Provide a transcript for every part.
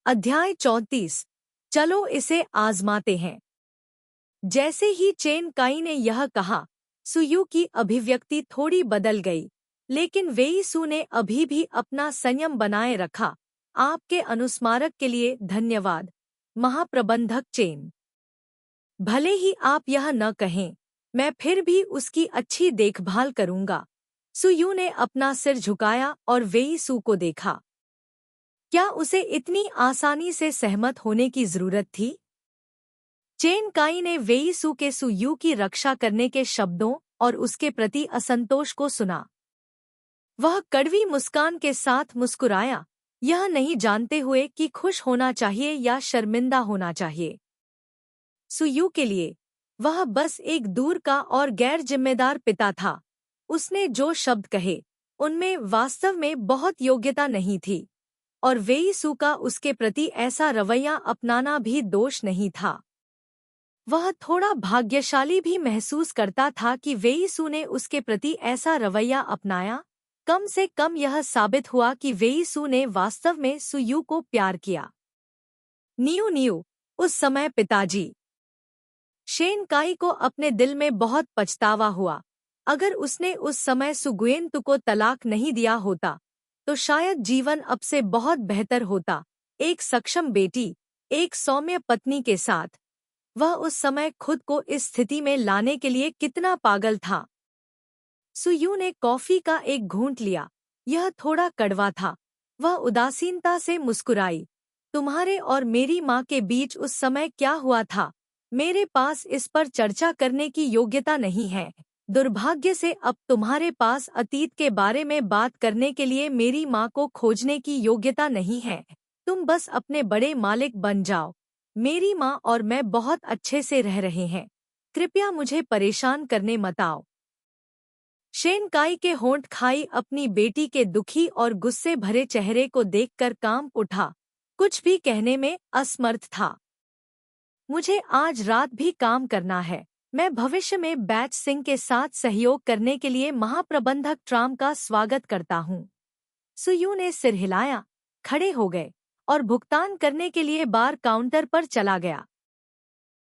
अध्याय 34। चलो इसे आजमाते हैं। जैसे ही चेन काई ने यह कहा, सुयू की अभिव्यक्ति थोड़ी बदल गई, लेकिन वेई सू ने अभी भी अपना संयम बनाए रखा। आपके अनुस्मारक के लिए धन्यवाद, महाप्रबंधक चेन। भले ही आप यह न कहें, मैं फिर भी उसकी अच्छी देखभाल करूंगा। सुयू ने अपना सिर झुकाया और वेई सू को देखा। क्या उसे इतनी आसानी से सहमत होने की जरूरत थी? चेन काई ने वेई सू के सुयू की रक्षा करने के शब्दों और उसके प्रति असंतोष को सुना। वह कड़वी मुस्कान के साथ मुस्कुराया, यह नहीं जानते हुए कि खुश होना चाहिए या शर्मिंदा होना चाहिए। सुयू के लिए वह बस एक दूर का और गैर जिम्मेदार पिता था। उसने जो शब्द कहे, उनमें वास्तव में बहुत योग्यता नहीं थी, और वेई सू का उसके प्रति ऐसा रवैया अपनाना भी दोष नहीं था। वह थोड़ा भाग्यशाली भी महसूस करता था कि वेई सू ने उसके प्रति ऐसा रवैया अपनाया। कम से कम यह साबित हुआ कि वेई सू ने वास्तव में सुयू को प्यार किया। न्यू न्यू, उस समय पिताजी। शेन काई को अपने दिल में बहुत पछतावा हुआ। अगर उसने उस समय सुगुएन को तलाक नहीं दिया होता, तो शायद जीवन अब से बहुत बेहतर होता। एक सक्षम बेटी, एक सौम्य पत्नी के साथ वह उस समय खुद को इस स्थिति में लाने के लिए कितना पागल था। सुयू ने कॉफी का एक घूंट लिया। यह थोड़ा कड़वा था। वह उदासीनता से मुस्कुराई। तुम्हारे और मेरी माँ के बीच उस समय क्या हुआ था? मेरे पास इस पर चर्चा करने की योग्यता नहीं है। दुर्भाग्य से अब तुम्हारे पास अतीत के बारे में बात करने के लिए मेरी माँ को खोजने की योग्यता नहीं है। तुम बस अपने बड़े मालिक बन जाओ। मेरी माँ और मैं बहुत अच्छे से रह रहे हैं। कृपया मुझे परेशान करने मत आओ। शेन काई के होंठ खाई अपनी बेटी के दुखी और गुस्से भरे चेहरे को देखकर कांप उठा। कुछ भी कहने में असमर्थ था। मुझे आज रात भी काम करना है। मैं भविष्य में बैच सिंह के साथ सहयोग करने के लिए महाप्रबंधक ट्राम का स्वागत करता हूँ। सुयू ने सिर हिलाया, खड़े हो गए और भुगतान करने के लिए बार काउंटर पर चला गया।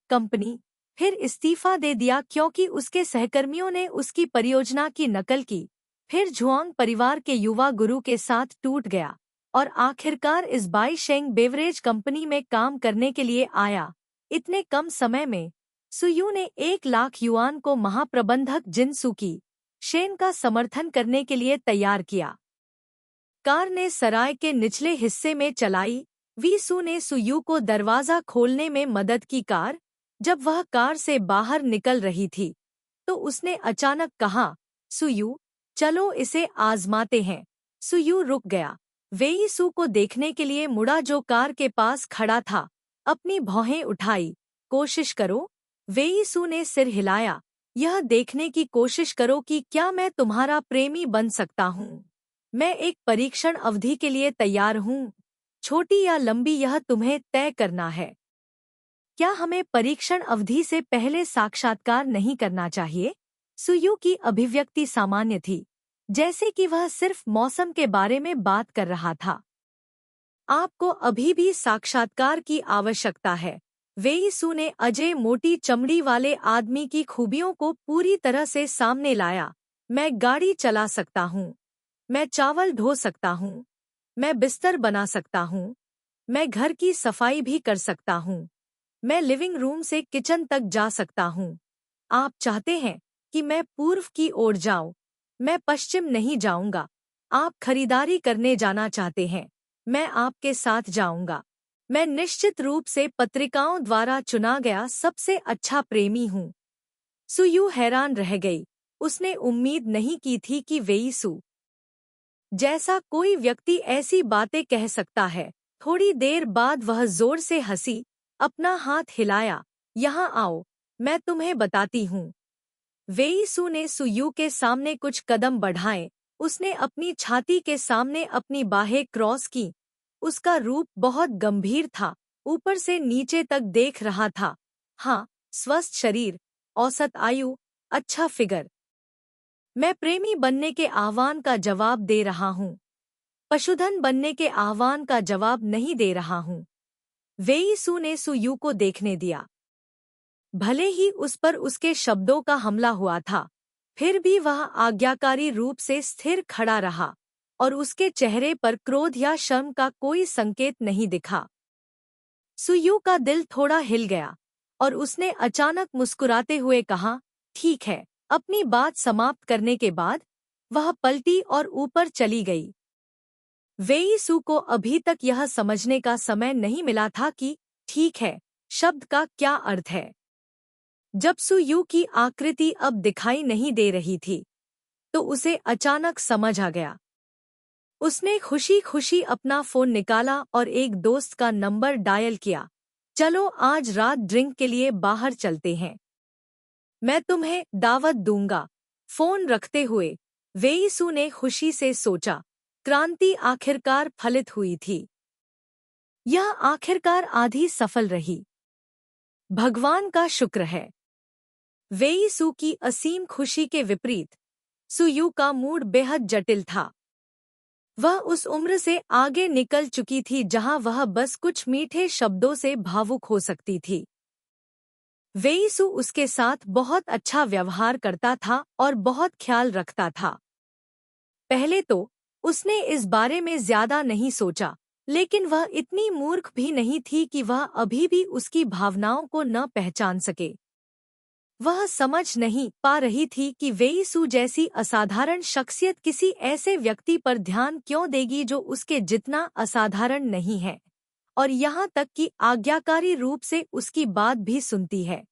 कंपनी फिर इस्तीफा दे दिया क्योंकि उसके सहकर्मियों ने उसकी परियोजना की नकल की। फिर झुआंग परिवार के युवा गुरु के साथ टूट गया और आखिरकार इस बाई शेंग बेवरेज कंपनी में काम करने के लिए आया। इतने कम समय में सुयू ने 1,00,000 युआन को महाप्रबंधक जिनसू की शेन का समर्थन करने के लिए तैयार किया। कार ने सराय के निचले हिस्से में चलाई। वी सू ने सुयू को दरवाजा खोलने में मदद की। जब वह कार से बाहर निकल रही थी, तो उसने अचानक कहा, सुयू, चलो इसे आजमाते हैं। सुयू रुक गया। वेई सू को देखने के लिए मुड़ा जो कार के पास खड़ा था। अपनी भौहें उठाई। कोशिश करो। वेई सू ने सिर हिलाया। यह देखने की कोशिश करो कि क्या मैं तुम्हारा प्रेमी बन सकता हूँ। मैं एक परीक्षण अवधि के लिए तैयार हूँ। छोटी या लंबी यह तुम्हें तय करना है। क्या हमें परीक्षण अवधि से पहले साक्षात्कार नहीं करना चाहिए? सुयू की अभिव्यक्ति सामान्य थी, जैसे कि वह सिर्फ मौसम के बारे में बात कर रहा था। आपको अभी भी साक्षात्कार की आवश्यकता है। वेई सू ने अजय मोटी चमड़ी वाले आदमी की खूबियों को पूरी तरह से सामने लाया। मैं गाड़ी चला सकता हूँ। मैं चावल धो सकता हूँ। मैं बिस्तर बना सकता हूँ। मैं घर की सफाई भी कर सकता हूँ। मैं लिविंग रूम से किचन तक जा सकता हूँ। आप चाहते हैं कि मैं पूर्व की ओर जाऊं? मैं पश्चिम नहीं जाऊंगा। आप खरीदारी करने जाना चाहते हैं? मैं आपके साथ जाऊंगा। मैं निश्चित रूप से पत्रिकाओं द्वारा चुना गया सबसे अच्छा प्रेमी हूँ। सुयू हैरान रह गई। उसने उम्मीद नहीं की थी कि वेई सू जैसा कोई व्यक्ति ऐसी बातें कह सकता है। थोड़ी देर बाद वह जोर से हंसी, अपना हाथ हिलाया। यहाँ आओ, मैं तुम्हें बताती हूँ। वेई सू ने सुयू के सामने कुछ कदम बढ़ाए। उसने अपनी छाती के सामने अपनी बाहें क्रॉस की। उसका रूप बहुत गंभीर था, ऊपर से नीचे तक देख रहा था। हाँ, स्वस्थ शरीर, औसत आयु, अच्छा फिगर। मैं प्रेमी बनने के आह्वान का जवाब दे रहा हूँ। पशुधन बनने के आह्वान का जवाब नहीं दे रहा हूँ। वेईसू ने सुयू को देखने दिया। भले ही उस पर उसके शब्दों का हमला हुआ था, फिर भी वह आज्ञाकारी रूप से स्थिर खड़ा रहा और उसके चेहरे पर क्रोध या शर्म का कोई संकेत नहीं दिखा। सुयू का दिल थोड़ा हिल गया और उसने अचानक मुस्कुराते हुए कहा, ठीक है। अपनी बात समाप्त करने के बाद वह पलटी और ऊपर चली गई। वेईसू को अभी तक यह समझने का समय नहीं मिला था कि ठीक है शब्द का क्या अर्थ है। जब सुयू की आकृति अब दिखाई नहीं दे रही थी, तो उसे अचानक समझ आ गया। उसने खुशी खुशी अपना फोन निकाला और एक दोस्त का नंबर डायल किया। चलो आज रात ड्रिंक के लिए बाहर चलते हैं, मैं तुम्हें दावत दूंगा। फोन रखते हुए वेईसू ने खुशी से सोचा, क्रांति आखिरकार फलित हुई थी। यह आखिरकार आधी सफल रही। भगवान का शुक्र है। वेईसू की असीम खुशी के विपरीत सुयू का मूड बेहद जटिल था। वह उस उम्र से आगे निकल चुकी थी जहां वह बस कुछ मीठे शब्दों से भावुक हो सकती थी। वेईसू उसके साथ बहुत अच्छा व्यवहार करता था और बहुत ख्याल रखता था। पहले तो उसने इस बारे में ज्यादा नहीं सोचा, लेकिन वह इतनी मूर्ख भी नहीं थी कि वह अभी भी उसकी भावनाओं को न पहचान सके। वह समझ नहीं पा रही थी कि वेईसू जैसी असाधारण शख्सियत किसी ऐसे व्यक्ति पर ध्यान क्यों देगी जो उसके जितना असाधारण नहीं है, और यहाँ तक कि आज्ञाकारी रूप से उसकी बात भी सुनती है।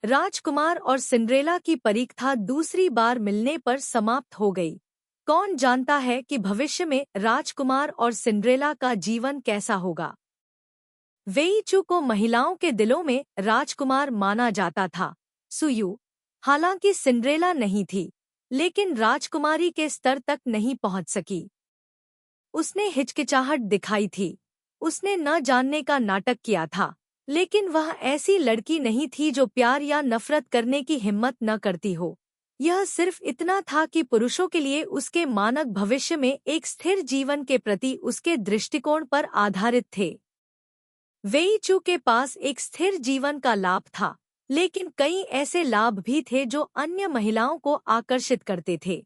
राजकुमार और सिंड्रेला की परीक्षा दूसरी बार मिलने पर समाप्त हो गई। कौन जानता है कि भविष्य में राजकुमार और सिंड्रेला का जीवन कैसा होगा। वेईचू को महिलाओं के दिलों में राजकुमार माना जाता था। सुयू, हालांकि सिंड्रेला नहीं थी, लेकिन राजकुमारी के स्तर तक नहीं पहुंच सकी। उसने हिचकिचाहट दिखाई थी, उसने न जानने का नाटक किया था, लेकिन वह ऐसी लड़की नहीं थी जो प्यार या नफरत करने की हिम्मत न करती हो। यह सिर्फ इतना था कि पुरुषों के लिए उसके मानक भविष्य में एक स्थिर जीवन के प्रति उसके दृष्टिकोण पर आधारित थे। वेईचू के पास एक स्थिर जीवन का लाभ था, लेकिन कई ऐसे लाभ भी थे जो अन्य महिलाओं को आकर्षित करते थे।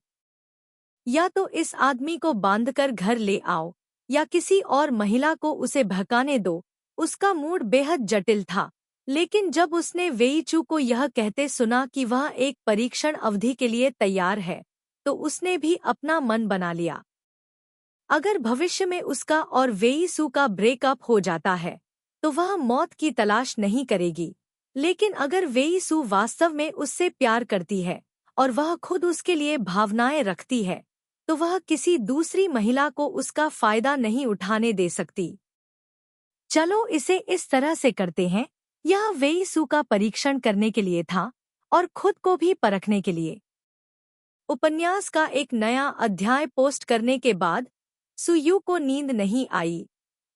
या तो इस आदमी को बांधकर घर ले आओ, या किसी और महिला को उसे भगाने दो। उसका मूड बेहद जटिल था, लेकिन जब उसने वेईचू को यह कहते सुना कि वह एक परीक्षण अवधि के लिए तैयार है, तो उसने भी अपना मन बना लिया। अगर भविष्य में उसका और वेईसू का ब्रेकअप हो जाता है, तो वह मौत की तलाश नहीं करेगी। लेकिन अगर वेईसू वास्तव में उससे प्यार करती है और वह खुद उसके लिए भावनाएं रखती है, तो वह किसी दूसरी महिला को उसका फायदा नहीं उठाने दे सकती। चलो इसे इस तरह से करते हैं। यह वेईसू का परीक्षण करने के लिए था और खुद को भी परखने के लिए। उपन्यास का एक नया अध्याय पोस्ट करने के बाद सुयू को नींद नहीं आई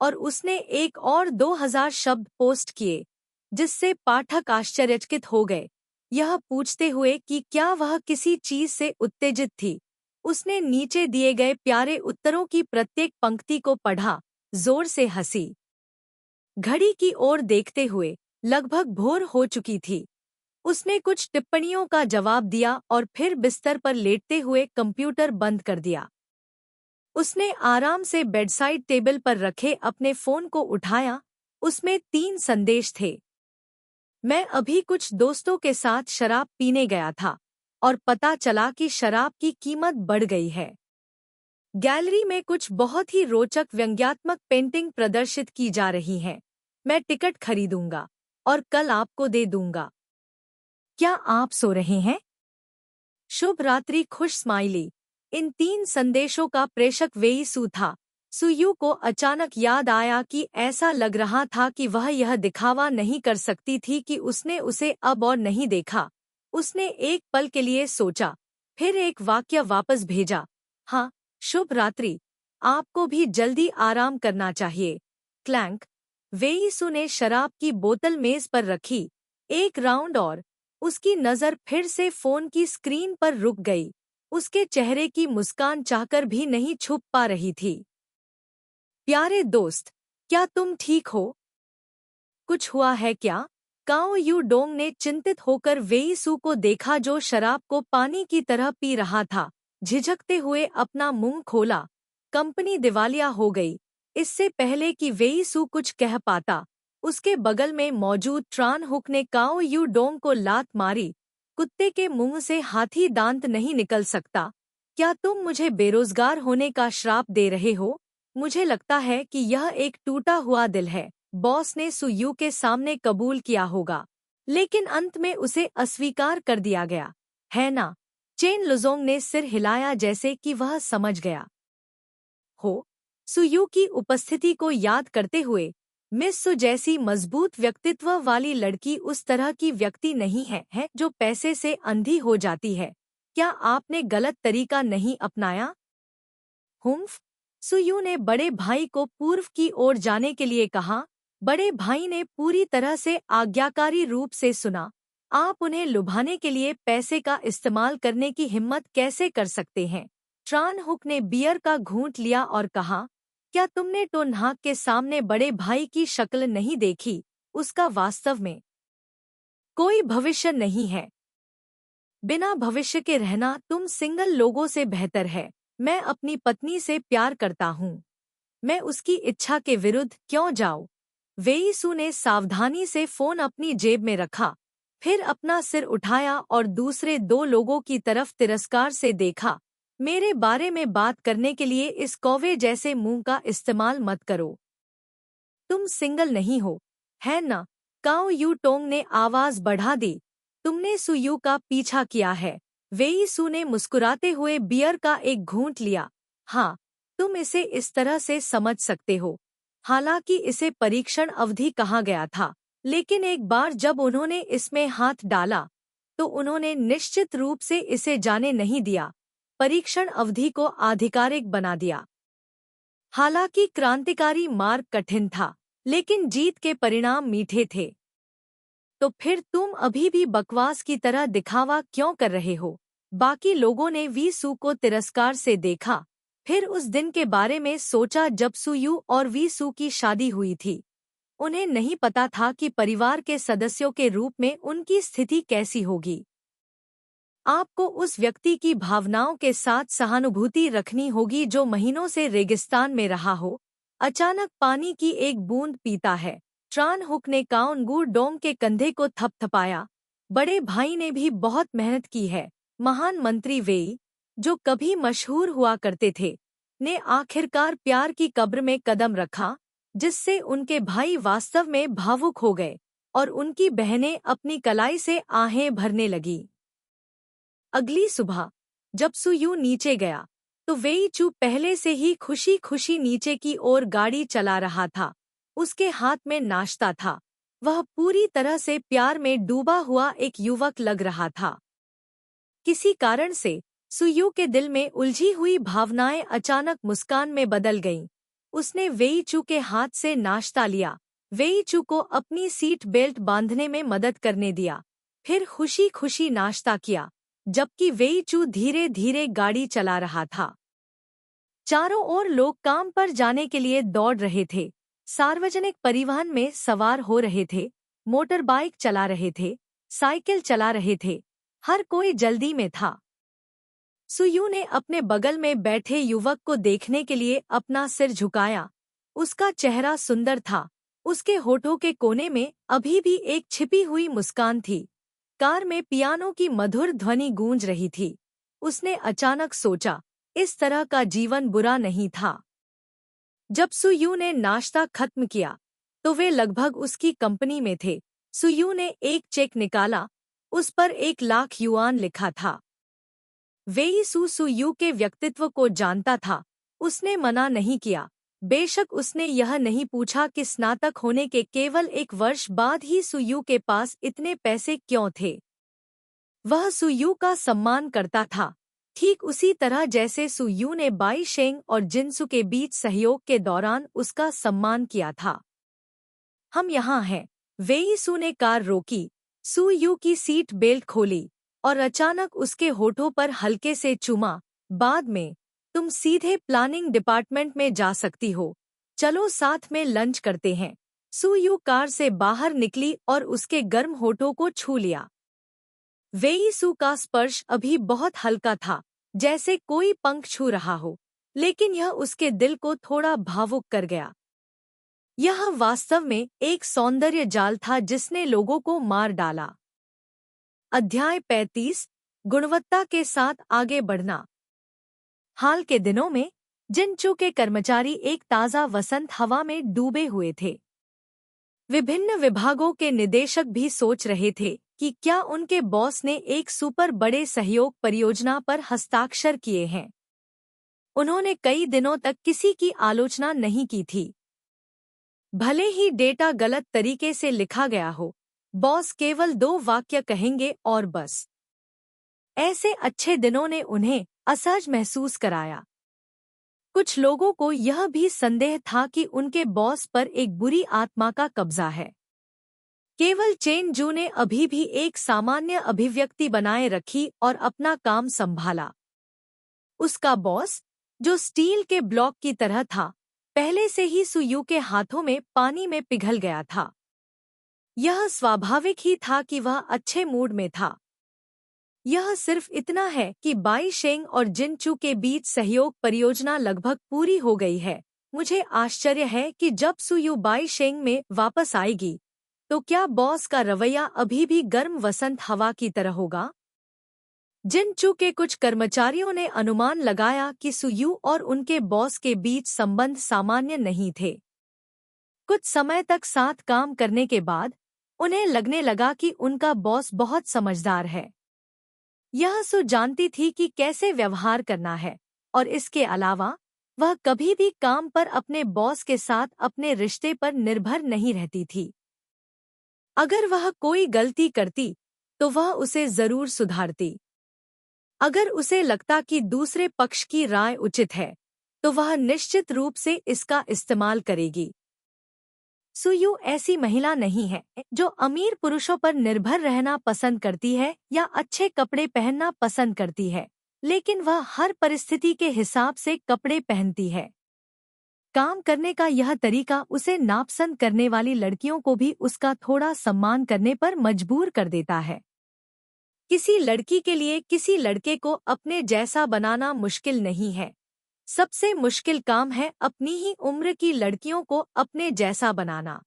और उसने एक और 2000 शब्द पोस्ट किए, जिससे पाठक आश्चर्यचकित हो गए, यह पूछते हुए कि क्या वह किसी चीज से उत्तेजित थी। उसने नीचे दिए गए प्यारे उत्तरों की प्रत्येक पंक्ति को पढ़ा, जोर से हंसी। घड़ी की ओर देखते हुए लगभग भोर हो चुकी थी। उसने कुछ टिप्पणियों का जवाब दिया और फिर बिस्तर पर लेटते हुए कंप्यूटर बंद कर दिया। उसने आराम से बेडसाइड टेबल पर रखे अपने फोन को उठाया। उसमें 3 संदेश थे। मैं अभी कुछ दोस्तों के साथ शराब पीने गया था और पता चला कि शराब की कीमत बढ़ गई है। गैलरी में कुछ बहुत ही रोचक व्यंग्यात्मक पेंटिंग प्रदर्शित की जा रही हैं। मैं टिकट खरीदूंगा और कल आपको दे दूंगा। क्या आप सो रहे हैं? शुभ रात्रि। खुश स्माइली। इन 3 संदेशों का प्रेषक वेईसू था। सुयू को अचानक याद आया कि ऐसा लग रहा था कि वह यह दिखावा नहीं कर सकती थी कि उसने उसे अब और नहीं देखा। उसने एक पल के लिए सोचा, फिर एक वाक्य वापस भेजा, हाँ, शुभ रात्रि, आपको भी जल्दी आराम करना चाहिए। क्लैंक। वेईसू ने शराब की बोतल मेज पर रखी। एक राउंड और उसकी नज़र फिर से फोन की स्क्रीन पर रुक गई। उसके चेहरे की मुस्कान चाहकर भी नहीं छुप पा रही थी। प्यारे दोस्त, क्या तुम ठीक हो? कुछ हुआ है क्या? काओ यू डोंग ने चिंतित होकर वेई सू को देखा जो शराब को पानी की तरह पी रहा था। झिझकते हुए अपना मुंह खोला। कंपनी दिवालिया हो गई। इससे पहले कि वेई सू कुछ कह पाता, उसके बगल में मौजूद ट्रान हुक ने काओ यू डोंग को लात मारी। कुत्ते के मुंह से हाथी दांत नहीं निकल सकता। क्या तुम मुझे बेरोजगार होने का श्राप दे रहे हो? मुझे लगता है कि यह एक टूटा हुआ दिल है, बॉस ने सुयू के सामने कबूल किया होगा, लेकिन अंत में उसे अस्वीकार कर दिया गया, है ना? चेन लुजोंग ने सिर हिलाया जैसे कि वह समझ गया हो। सुयू की उपस्थिति को याद करते हुए, मिस सु जैसी मजबूत व्यक्तित्व वाली लड़की उस तरह की व्यक्ति नहीं है जो पैसे से अंधी हो जाती है। क्या आपने गलत तरीका नहीं अपनाया? हुम्फ। सुयू ने बड़े भाई को पूर्व की ओर जाने के लिए कहा। बड़े भाई ने पूरी तरह से आज्ञाकारी रूप से सुना। आप उन्हें लुभाने के लिए पैसे का इस्तेमाल करने की हिम्मत कैसे कर सकते हैं? ट्रान हुक ने बियर का घूंट लिया और कहा, क्या तुमने टोनहाक के सामने बड़े भाई की शक्ल नहीं देखी? उसका वास्तव में कोई भविष्य नहीं है। बिना भविष्य के रहना तुम सिंगल लोगों से बेहतर है। मैं अपनी पत्नी से प्यार करता हूँ। मैं उसकी इच्छा के विरुद्ध क्यों जाऊँ? वेई सू ने सावधानी से फोन अपनी जेब में रखा, फिर अपना सिर उठाया और दूसरे दो लोगों की तरफ तिरस्कार से देखा। मेरे बारे में बात करने के लिए इस कौवे जैसे मुंह का इस्तेमाल मत करो। तुम सिंगल नहीं हो, है ना? काओ यू टोंग ने आवाज बढ़ा दी। तुमने सुयू का पीछा किया है। वेई सू ने मुस्कुराते हुए बियर का एक घूंट लिया। हाँ, तुम इसे इस तरह से समझ सकते हो। हालांकि इसे परीक्षण अवधि कहा गया था, लेकिन एक बार जब उन्होंने इसमें हाथ डाला, तो उन्होंने निश्चित रूप से इसे जाने नहीं दिया। परीक्षण अवधि को आधिकारिक बना दिया। हालांकि क्रांतिकारी मार्ग कठिन था, लेकिन जीत के परिणाम मीठे थे। तो फिर तुम अभी भी बकवास की तरह दिखावा क्यों कर रहे हो? बाकी लोगों ने वी सू को तिरस्कार से देखा, फिर उस दिन के बारे में सोचा जब सुयू और वी सू की शादी हुई थी। उन्हें नहीं पता था कि परिवार के सदस्यों के रूप में उनकी स्थिति कैसी होगी। आपको उस व्यक्ति की भावनाओं के साथ सहानुभूति रखनी होगी जो महीनों से रेगिस्तान में रहा हो, अचानक पानी की एक बूंद पीता है। ट्रान हुक ने काउंगू डोंग के कंधे को थपथपाया। बड़े भाई ने भी बहुत मेहनत की है। महान मंत्री वेई, जो कभी मशहूर हुआ करते थे, ने आखिरकार प्यार की कब्र में कदम रखा, जिससे उनके भाई वास्तव में भावुक हो गए और उनकी बहनें अपनी कलाई से आहें भरने लगी। अगली सुबह जब सुयू नीचे गया, तो वेई चू पहले से ही खुशी खुशी नीचे की ओर गाड़ी चला रहा था। उसके हाथ में नाश्ता था। वह पूरी तरह से प्यार में डूबा हुआ एक युवक लग रहा था। किसी कारण से सुयू के दिल में उलझी हुई भावनाएं अचानक मुस्कान में बदल गईं। उसने वेई चू के हाथ से नाश्ता लिया, वेई चू को अपनी सीट बेल्ट बांधने में मदद करने दिया, फिर खुशी खुशी नाश्ता किया, जबकि वेई चू धीरे धीरे गाड़ी चला रहा था। चारों ओर लोग काम पर जाने के लिए दौड़ रहे थे, सार्वजनिक परिवहन में सवार हो रहे थे, मोटर बाइक चला रहे थे, साइकिल चला रहे थे। हर कोई जल्दी में था। सुयू ने अपने बगल में बैठे युवक को देखने के लिए अपना सिर झुकाया। उसका चेहरा सुंदर था। उसके होठों के कोने में अभी भी एक छिपी हुई मुस्कान थी। कार में पियानो की मधुर ध्वनि गूंज रही थी। उसने अचानक सोचा, इस तरह का जीवन बुरा नहीं था। जब सुयू ने नाश्ता खत्म किया, तो वे लगभग उसकी कंपनी में थे। सुयू ने एक चेक निकाला, उस पर 1,00,000 युआन लिखा था। वेई सू सुयू के व्यक्तित्व को जानता था। उसने मना नहीं किया। बेशक उसने यह नहीं पूछा कि स्नातक होने के केवल 1 वर्ष बाद ही सुयू के पास इतने पैसे क्यों थे। वह सुयू का सम्मान करता था, ठीक उसी तरह जैसे सुयू ने बाई शेंग और जिनसु के बीच सहयोग के दौरान उसका सम्मान किया था। हम यहाँ हैं। वेई सू ने कार रोकी, सुयू की सीट बेल्ट खोली और अचानक उसके होठों पर हल्के से चूमा। बाद में तुम सीधे प्लानिंग डिपार्टमेंट में जा सकती हो। चलो साथ में लंच करते हैं। सुयू कार से बाहर निकली और उसके गर्म होठों को छू लिया। वेई सू का स्पर्श अभी बहुत हल्का था, जैसे कोई पंख छू रहा हो, लेकिन यह उसके दिल को थोड़ा भावुक कर गया। यह वास्तव में एक सौंदर्य जाल था जिसने लोगों को मार डाला। अध्याय 35 गुणवत्ता के साथ आगे बढ़ना। हाल के दिनों में जिनचू के कर्मचारी एक ताज़ा वसंत हवा में डूबे हुए थे। विभिन्न विभागों के निदेशक भी सोच रहे थे कि क्या उनके बॉस ने एक सुपर बड़े सहयोग परियोजना पर हस्ताक्षर किए हैं। उन्होंने कई दिनों तक किसी की आलोचना नहीं की थी। भले ही डेटा गलत तरीके से लिखा गया हो, बॉस केवल 2 वाक्य कहेंगे और बस। ऐसे अच्छे दिनों ने उन्हें असहज महसूस कराया। कुछ लोगों को यह भी संदेह था कि उनके बॉस पर एक बुरी आत्मा का कब्जा है। केवल चेन जू ने अभी भी एक सामान्य अभिव्यक्ति बनाए रखी और अपना काम संभाला। उसका बॉस, जो स्टील के ब्लॉक की तरह था, पहले से ही सुयू के हाथों में पानी में पिघल गया था। यह स्वाभाविक ही था कि वह अच्छे मूड में था। यह सिर्फ इतना है कि बाई शेंग और जिनचू के बीच सहयोग परियोजना लगभग पूरी हो गई है। मुझे आश्चर्य है कि जब सुयू बाई शेंग में वापस आएगी, तो क्या बॉस का रवैया अभी भी गर्म वसंत हवा की तरह होगा? जिनचू के कुछ कर्मचारियों ने अनुमान लगाया कि सुयू और उनके बॉस के बीच संबंध सामान्य नहीं थे। कुछ समय तक साथ काम करने के बाद उन्हें लगने लगा कि उनका बॉस बहुत समझदार है। यह सु जानती थी कि कैसे व्यवहार करना है, और इसके अलावा वह कभी भी काम पर अपने बॉस के साथ अपने रिश्ते पर निर्भर नहीं रहती थी। अगर वह कोई गलती करती तो वह उसे जरूर सुधारती। अगर उसे लगता कि दूसरे पक्ष की राय उचित है, तो वह निश्चित रूप से इसका इस्तेमाल करेगी। सुयू ऐसी महिला नहीं है जो अमीर पुरुषों पर निर्भर रहना पसंद करती है या अच्छे कपड़े पहनना पसंद करती है, लेकिन वह हर परिस्थिति के हिसाब से कपड़े पहनती है। काम करने का यह तरीका उसे नापसंद करने वाली लड़कियों को भी उसका थोड़ा सम्मान करने पर मजबूर कर देता है। किसी लड़की के लिए किसी लड़के को अपने जैसा बनाना मुश्किल नहीं है। सबसे मुश्किल काम है अपनी ही उम्र की लड़कियों को अपने जैसा बनाना।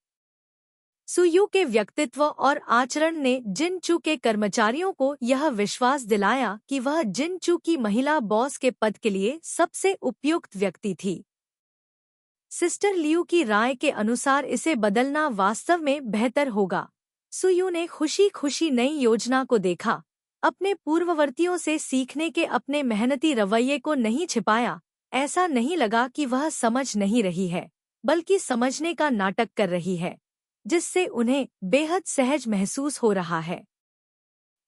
सुयू के व्यक्तित्व और आचरण ने जिनचू के कर्मचारियों को यह विश्वास दिलाया कि वह जिनचू की महिला बॉस के पद के लिए सबसे उपयुक्त व्यक्ति थी। सिस्टर लियू की राय के अनुसार इसे बदलना वास्तव में बेहतर होगा। सुयू ने खुशी खुशी नई योजना को देखा, अपने पूर्ववर्तियों से सीखने के अपने मेहनती रवैये को नहीं छिपाया। ऐसा नहीं लगा कि वह समझ नहीं रही है, बल्कि समझने का नाटक कर रही है, जिससे उन्हें बेहद सहज महसूस हो रहा है।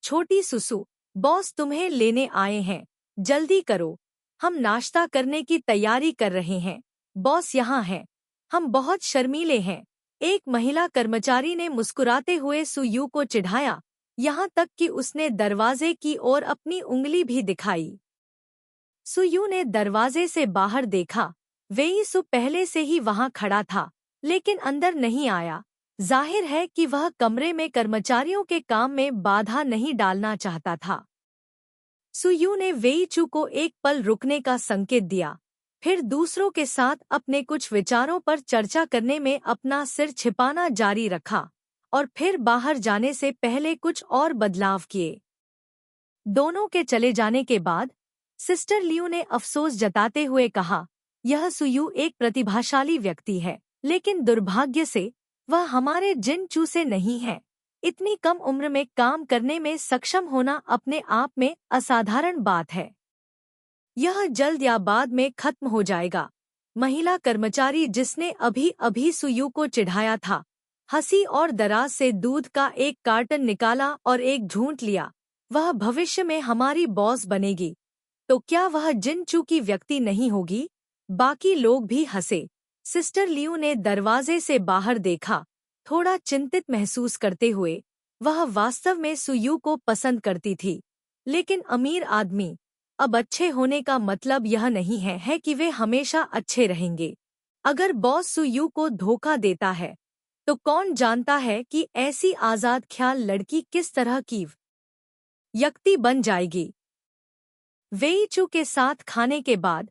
छोटी सुसु, बॉस तुम्हें लेने आए हैं, जल्दी करो, हम नाश्ता करने की तैयारी कर रहे हैं। बॉस यहाँ हैं, हम बहुत शर्मीले हैं, एक महिला कर्मचारी ने मुस्कुराते हुए सुयू को चिढ़ाया, यहाँ तक कि उसने दरवाजे की ओर अपनी उंगली भी दिखाई। सुयू ने दरवाजे से बाहर देखा। वेई सु पहले से ही वहां खड़ा था, लेकिन अंदर नहीं आया। जाहिर है कि वह कमरे में कर्मचारियों के काम में बाधा नहीं डालना चाहता था। सुयू ने वेई चू को एक पल रुकने का संकेत दिया, फिर दूसरों के साथ अपने कुछ विचारों पर चर्चा करने में अपना सिर छिपाना जारी रखा, और फिर बाहर जाने से पहले कुछ और बदलाव किए। दोनों के चले जाने के बाद सिस्टर लियू ने अफसोस जताते हुए कहा, यह सुयू एक प्रतिभाशाली व्यक्ति है, लेकिन दुर्भाग्य से वह हमारे जिनचू से नहीं है। इतनी कम उम्र में काम करने में सक्षम होना अपने आप में असाधारण बात है। यह जल्द या बाद में खत्म हो जाएगा। महिला कर्मचारी जिसने अभी अभी सुयू को चिढ़ाया था, हंसी और दराज से दूध का एक कार्टन निकाला और एक घूंट लिया। वह भविष्य में हमारी बॉस बनेगी, तो क्या वह जिनचू की व्यक्ति नहीं होगी? बाकी लोग भी हंसे। सिस्टर लियू ने दरवाजे से बाहर देखा, थोड़ा चिंतित महसूस करते हुए। वह वास्तव में सुयू को पसंद करती थी, लेकिन अमीर आदमी अब अच्छे होने का मतलब यह नहीं है कि वे हमेशा अच्छे रहेंगे। अगर बॉस सुयू को धोखा देता है, तो कौन जानता है कि ऐसी आजाद ख्याल लड़की किस तरह की व्यक्ति बन जाएगी। वेईचू के साथ खाने के बाद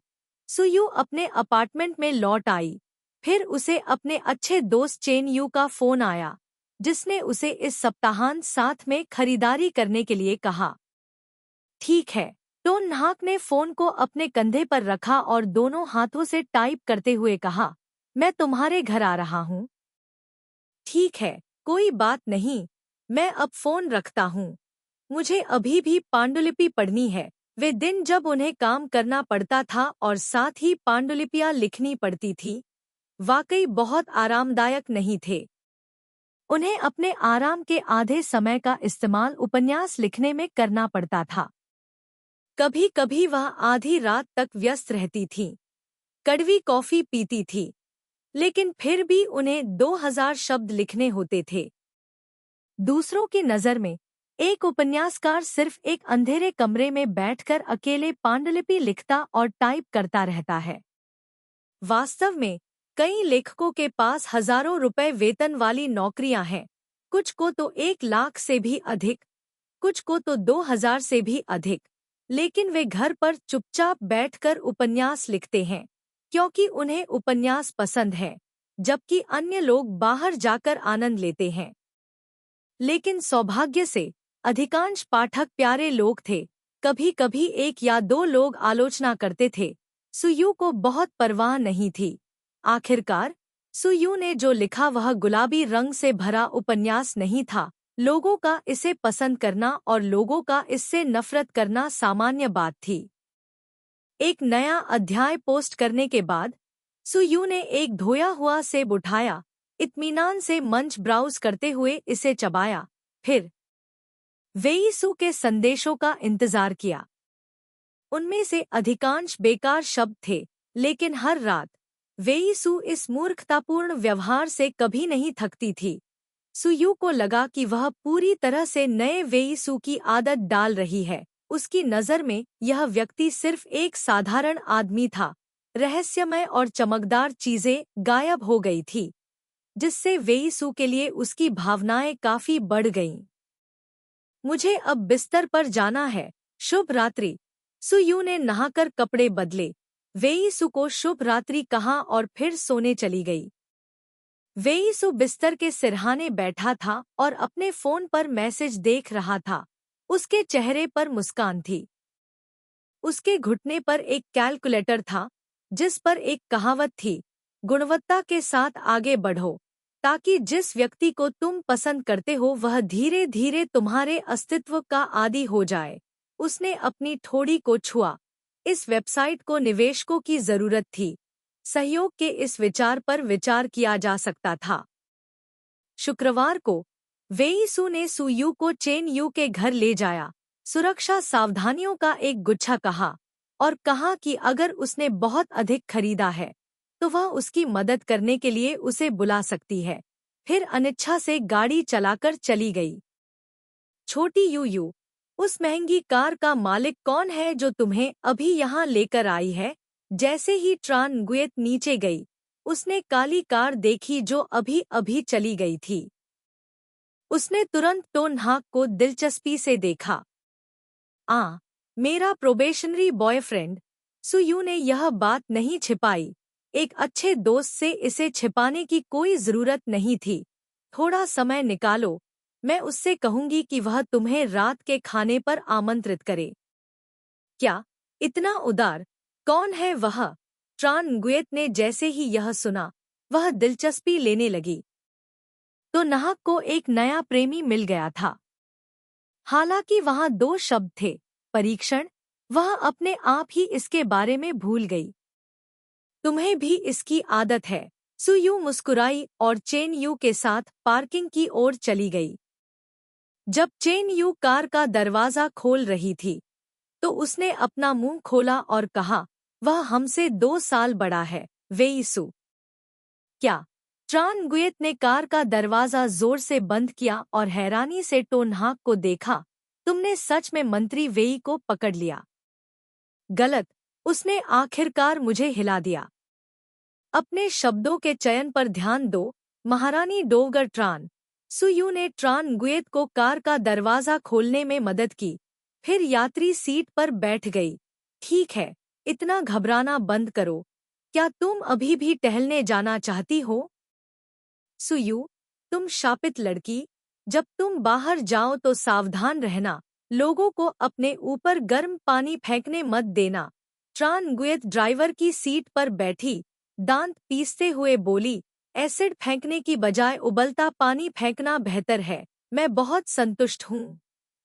सुयू अपने अपार्टमेंट में लौट आई। फिर उसे अपने अच्छे दोस्त चेन यू का फोन आया, जिसने उसे इस सप्ताहांत साथ में खरीदारी करने के लिए कहा। ठीक है, टोन नाक ने फोन को अपने कंधे पर रखा और दोनों हाथों से टाइप करते हुए कहा, मैं तुम्हारे घर आ रहा हूँ। ठीक है, कोई बात नहीं, मैं अब फोन रखता हूँ। मुझे अभी भी पांडुलिपि पढ़नी है। वे दिन जब उन्हें काम करना पड़ता था और साथ ही पांडुलिपियां लिखनी पड़ती थी, वाकई बहुत आरामदायक नहीं थे। उन्हें अपने आराम के आधे समय का इस्तेमाल उपन्यास लिखने में करना पड़ता था। कभी कभी वह आधी रात तक व्यस्त रहती थीं, कड़वी कॉफी पीती थी, लेकिन फिर भी उन्हें 2000 शब्द लिखने होते थे। दूसरों की नज़र में एक उपन्यासकार सिर्फ एक अंधेरे कमरे में बैठकर अकेले पांडुलिपि लिखता और टाइप करता रहता है। वास्तव में कई लेखकों के पास हजारों रुपए वेतन वाली नौकरियां हैं, कुछ को तो 1 लाख से भी अधिक, कुछ को तो 2000 से भी अधिक, लेकिन वे घर पर चुपचाप बैठकर उपन्यास लिखते हैं, क्योंकि उन्हें उपन्यास पसंद है, जबकि अन्य लोग बाहर जाकर आनंद लेते हैं। लेकिन सौभाग्य से अधिकांश पाठक प्यारे लोग थे। कभी कभी 1 या 2 लोग आलोचना करते थे। सुयू को बहुत परवाह नहीं थी। आखिरकार सुयू ने जो लिखा वह गुलाबी रंग से भरा उपन्यास नहीं था। लोगों का इसे पसंद करना और लोगों का इससे नफरत करना सामान्य बात थी। एक नया अध्याय पोस्ट करने के बाद सुयू ने एक धोया हुआ सेब उठाया, इत्मीनान से मंच ब्राउज करते हुए इसे चबाया, फिर वेईसू के संदेशों का इंतजार किया। उनमें से अधिकांश बेकार शब्द थे, लेकिन हर रात वेईसू इस मूर्खतापूर्ण व्यवहार से कभी नहीं थकती थी। सुयू को लगा कि वह पूरी तरह से नए वेईसू की आदत डाल रही है। उसकी नज़र में यह व्यक्ति सिर्फ एक साधारण आदमी था। रहस्यमय और चमकदार चीजें गायब हो गई थी, जिससे वेईसू के लिए उसकी भावनाएं काफी बढ़ गईं। मुझे अब बिस्तर पर जाना है, शुभ रात्रि। सुयू ने नहाकर कपड़े बदले, वेईसू को शुभ रात्रि कहा और फिर सोने चली गई। वेईसू बिस्तर के सिरहाने बैठा था और अपने फोन पर मैसेज देख रहा था। उसके चेहरे पर मुस्कान थी। उसके घुटने पर एक कैलकुलेटर था, जिस पर एक कहावत थी, गुणवत्ता के साथ आगे बढ़ो, ताकि जिस व्यक्ति को तुम पसंद करते हो वह धीरे धीरे तुम्हारे अस्तित्व का आदी हो जाए। उसने अपनी ठोड़ी को छुआ। इस वेबसाइट को निवेशकों की जरूरत थी। सहयोग के इस विचार पर विचार किया जा सकता था। शुक्रवार को वेईसू ने सुयू को चेन यू के घर ले जाया, सुरक्षा सावधानियों का एक गुच्छा कहा और कहा कि अगर उसने बहुत अधिक खरीदा है तो वह उसकी मदद करने के लिए उसे बुला सकती है। फिर अनिच्छा से गाड़ी चलाकर चली गई। छोटी यू, उस महंगी कार का मालिक कौन है जो तुम्हें अभी यहाँ लेकर आई है? जैसे ही ट्रान गुएत नीचे गई, उसने काली कार देखी जो अभी अभी चली गई थी। उसने तुरंत टोन हाक को दिलचस्पी से देखा। मेरा प्रोबेशनरी बॉयफ्रेंड। सुयू ने यह बात नहीं छिपाई। एक अच्छे दोस्त से इसे छिपाने की कोई जरूरत नहीं थी। थोड़ा समय निकालो, मैं उससे कहूंगी कि वह तुम्हें रात के खाने पर आमंत्रित करे। क्या? इतना उदार? कौन है वह? ट्रान गुएत ने जैसे ही यह सुना, वह दिलचस्पी लेने लगी। तो नाहक को एक नया प्रेमी मिल गया था। हालांकि वहां 2 शब्द थे, परीक्षण। वह अपने आप ही इसके बारे में भूल गई। तुम्हें भी इसकी आदत है। सुयू मुस्कुराई और चेन यू के साथ पार्किंग की ओर चली गई। जब चेन यू कार का दरवाजा खोल रही थी, तो उसने अपना मुंह खोला और कहा, वह हमसे 2 साल बड़ा है, वेईसू। क्या? ट्रान गुएत ने कार का दरवाजा जोर से बंद किया और हैरानी से टोनहाक को देखा। तुमने सच में मंत्री वेई को पकड़ लिया। गलत, उसने आखिरकार मुझे हिला दिया। अपने शब्दों के चयन पर ध्यान दो। महारानी डोगर ट्रान। सुयू ने ट्रान गुएत को कार का दरवाजा खोलने में मदद की, फिर यात्री सीट पर बैठ गई। ठीक है, इतना घबराना बंद करो। क्या तुम अभी भी टहलने जाना चाहती हो? सुयू, तुम शापित लड़की, जब तुम बाहर जाओ तो सावधान रहना, लोगों को अपने ऊपर गर्म पानी फेंकने मत देना। ट्रान गुएत ड्राइवर की सीट पर बैठी, दांत पीसते हुए बोली, एसिड फेंकने की बजाय उबलता पानी फेंकना बेहतर है। मैं बहुत संतुष्ट हूँ।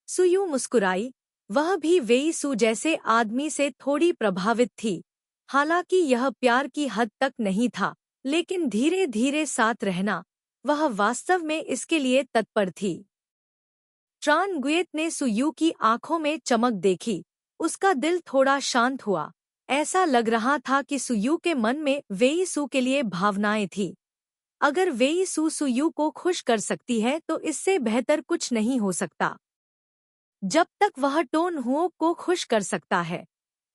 सुयू मुस्कुराई, वह भी वेई सू जैसे आदमी से थोड़ी प्रभावित थी। हालांकि यह प्यार की हद तक नहीं था, लेकिन धीरे धीरे साथ रहना, वह वास्तव में इसके लिए तत्पर थी। ट्रान गुएत ने सुयू की आंखों में चमक देखी, उसका दिल थोड़ा शांत हुआ। ऐसा लग रहा था कि सुयू के मन में वेई सू के लिए भावनाएं थी। अगर वेई सू सुयू को खुश कर सकती है तो इससे बेहतर कुछ नहीं हो सकता। जब तक वह टोन हुओ को खुश कर सकता है,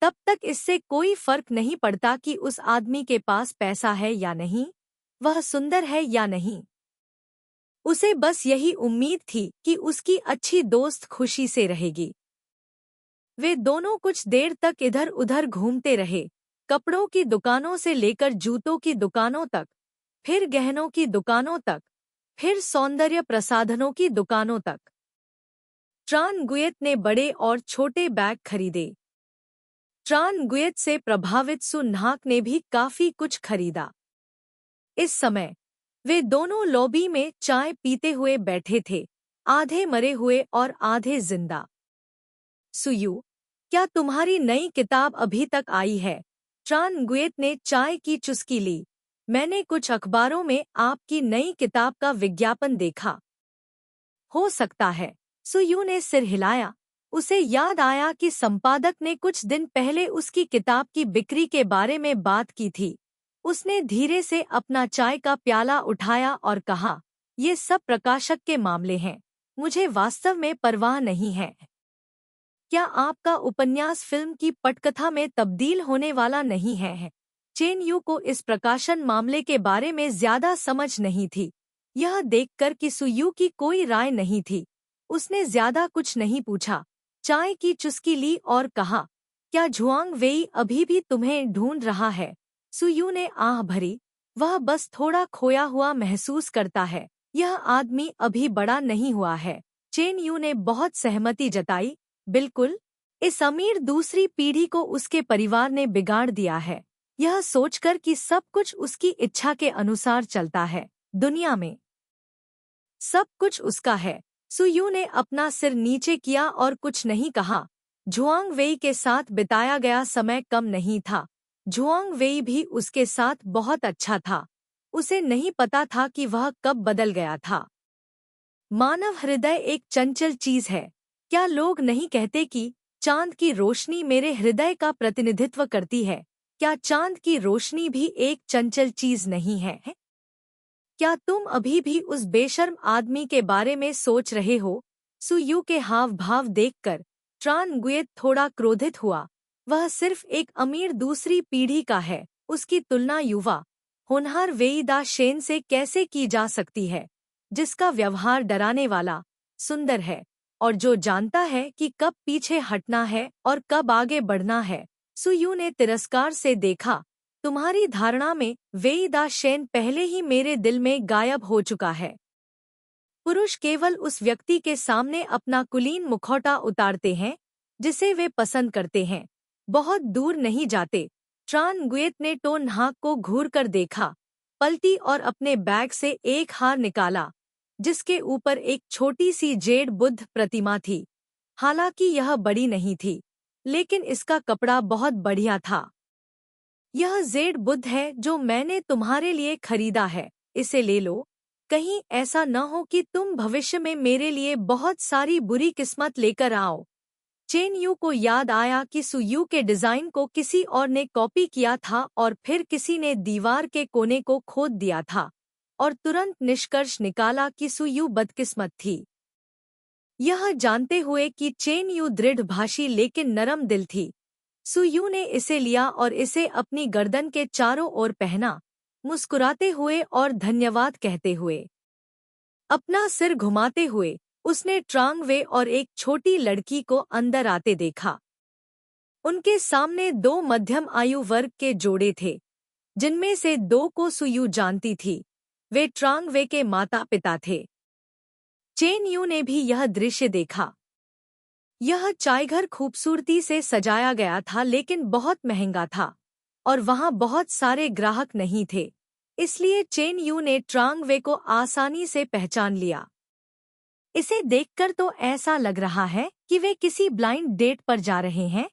तब तक इससे कोई फर्क नहीं पड़ता कि उस आदमी के पास पैसा है या नहीं, वह सुंदर है या नहीं। उसे बस यही उम्मीद थी कि उसकी अच्छी दोस्त खुशी से रहेगी। वे दोनों कुछ देर तक इधर उधर घूमते रहे, कपड़ों की दुकानों से लेकर जूतों की दुकानों तक, फिर गहनों की दुकानों तक, फिर सौंदर्य प्रसाधनों की दुकानों तक। ट्रान गुएत ने बड़े और छोटे बैग खरीदे। ट्रान गुएत से प्रभावित सु न्हाक ने भी काफी कुछ खरीदा। इस समय वे दोनों लॉबी में चाय पीते हुए बैठे थे, आधे मरे हुए और आधे जिंदा। सुयू, क्या तुम्हारी नई किताब अभी तक आई है? ट्रान गुएत ने चाय की चुस्की ली। मैंने कुछ अखबारों में आपकी नई किताब का विज्ञापन देखा। हो सकता है। सुयू ने सिर हिलाया। उसे याद आया कि संपादक ने कुछ दिन पहले उसकी किताब की बिक्री के बारे में बात की थी। उसने धीरे से अपना चाय का प्याला उठाया और कहा, ये सब प्रकाशक के मामले हैं, मुझे वास्तव में परवाह नहीं है। क्या आपका उपन्यास फिल्म की पटकथा में तब्दील होने वाला नहीं है? चेन यू को इस प्रकाशन मामले के बारे में ज्यादा समझ नहीं थी। यह देखकर कि सुयू की कोई राय नहीं थी, उसने ज्यादा कुछ नहीं पूछा, चाय की चुस्की ली और कहा, क्या झुआंग वेई अभी भी तुम्हें ढूंढ रहा है? सुयू ने आह भरी, वह बस थोड़ा खोया हुआ महसूस करता है, यह आदमी अभी बड़ा नहीं हुआ है। चेन यू ने बहुत सहमति जताई, बिल्कुल, इस अमीर दूसरी पीढ़ी को उसके परिवार ने बिगाड़ दिया है, यह सोचकर कि सब कुछ उसकी इच्छा के अनुसार चलता है। दुनिया में सब कुछ उसका है। सुयू ने अपना सिर नीचे किया और कुछ नहीं कहा। झुआंग वेई के साथ बिताया गया समय कम नहीं था। झुआंग वेई भी उसके साथ बहुत अच्छा था। उसे नहीं पता था कि वह कब बदल गया था। मानव हृदय एक चंचल चीज है। क्या लोग नहीं कहते कि चांद की रोशनी मेरे हृदय का प्रतिनिधित्व करती है? क्या चांद की रोशनी भी एक चंचल चीज नहीं है? क्या तुम अभी भी उस बेशर्म आदमी के बारे में सोच रहे हो? सुयू के हाव भाव देखकर ट्रान गुएत थोड़ा क्रोधित हुआ। वह सिर्फ एक अमीर दूसरी पीढ़ी का है, उसकी तुलना युवा होनहार वेई दा शेन से कैसे की जा सकती है, जिसका व्यवहार डराने वाला, सुंदर है और जो जानता है कि कब पीछे हटना है और कब आगे बढ़ना है। सुयू ने तिरस्कार से देखा, तुम्हारी धारणा में वेई दा शेन पहले ही मेरे दिल में गायब हो चुका है। पुरुष केवल उस व्यक्ति के सामने अपना कुलीन मुखौटा उतारते हैं जिसे वे पसंद करते हैं, बहुत दूर नहीं जाते। ट्रान गुएत ने टो न्हाक को घूरकर देखा, पलटी और अपने बैग से एक हार निकाला जिसके ऊपर एक छोटी सी जेड बुद्ध प्रतिमा थी। हालांकि यह बड़ी नहीं थी, लेकिन इसका कपड़ा बहुत बढ़िया था। यह जेड बुद्ध है जो मैंने तुम्हारे लिए खरीदा है, इसे ले लो। कहीं ऐसा न हो कि तुम भविष्य में मेरे लिए बहुत सारी बुरी किस्मत लेकर आओ। चेन यू को याद आया कि सुयू के डिजाइन को किसी और ने कॉपी किया था और फिर किसी ने दीवार के कोने को खोद दिया था, और तुरंत निष्कर्ष निकाला कि सुयू बदकिस्मत थी। यह जानते हुए कि चेन यू दृढ़भाषी लेकिन नरम दिल थी, सुयू ने इसे लिया और इसे अपनी गर्दन के चारों ओर पहना। मुस्कुराते हुए और धन्यवाद कहते हुए। अपना सिर घुमाते हुए उसने ट्रांग वे और एक छोटी लड़की को अंदर आते देखा। उनके सामने दो मध्यम आयु वर्ग के जोड़े थे, जिनमें से दो को सुयू जानती थी। वे ट्रांग वे के माता पिता थे। चेन यू ने भी यह दृश्य देखा। यह चायघर खूबसूरती से सजाया गया था, लेकिन बहुत महंगा था और वहां बहुत सारे ग्राहक नहीं थे। इसलिए चेन यू ने ट्रांग वे को आसानी से पहचान लिया। इसे देखकर तो ऐसा लग रहा है कि वे किसी ब्लाइंड डेट पर जा रहे हैं।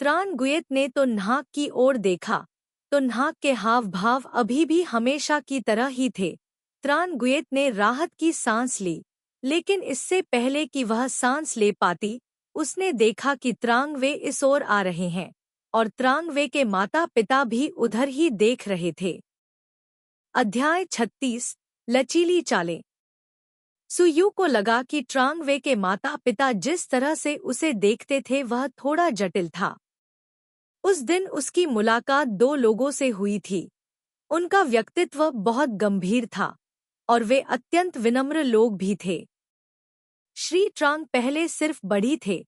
त्रान गुयेत ने तो न्हाक की ओर देखा तो न्हाक के हाव भाव अभी भी हमेशा की तरह ही थे। त्रान गुयेत ने राहत की सांस ली, लेकिन इससे पहले कि वह सांस ले पाती, उसने देखा कि त्रांग वे इस ओर आ रहे हैं और त्रांग वे के माता पिता भी उधर ही देख रहे थे। अध्याय 36 लचीली चालें। सुयू को लगा कि ट्रांग वे के माता पिता जिस तरह से उसे देखते थे वह थोड़ा जटिल था। उस दिन उसकी मुलाकात दो लोगों से हुई थी। उनका व्यक्तित्व बहुत गंभीर था और वे अत्यंत विनम्र लोग भी थे। श्री ट्रांग पहले सिर्फ बढ़ी थे,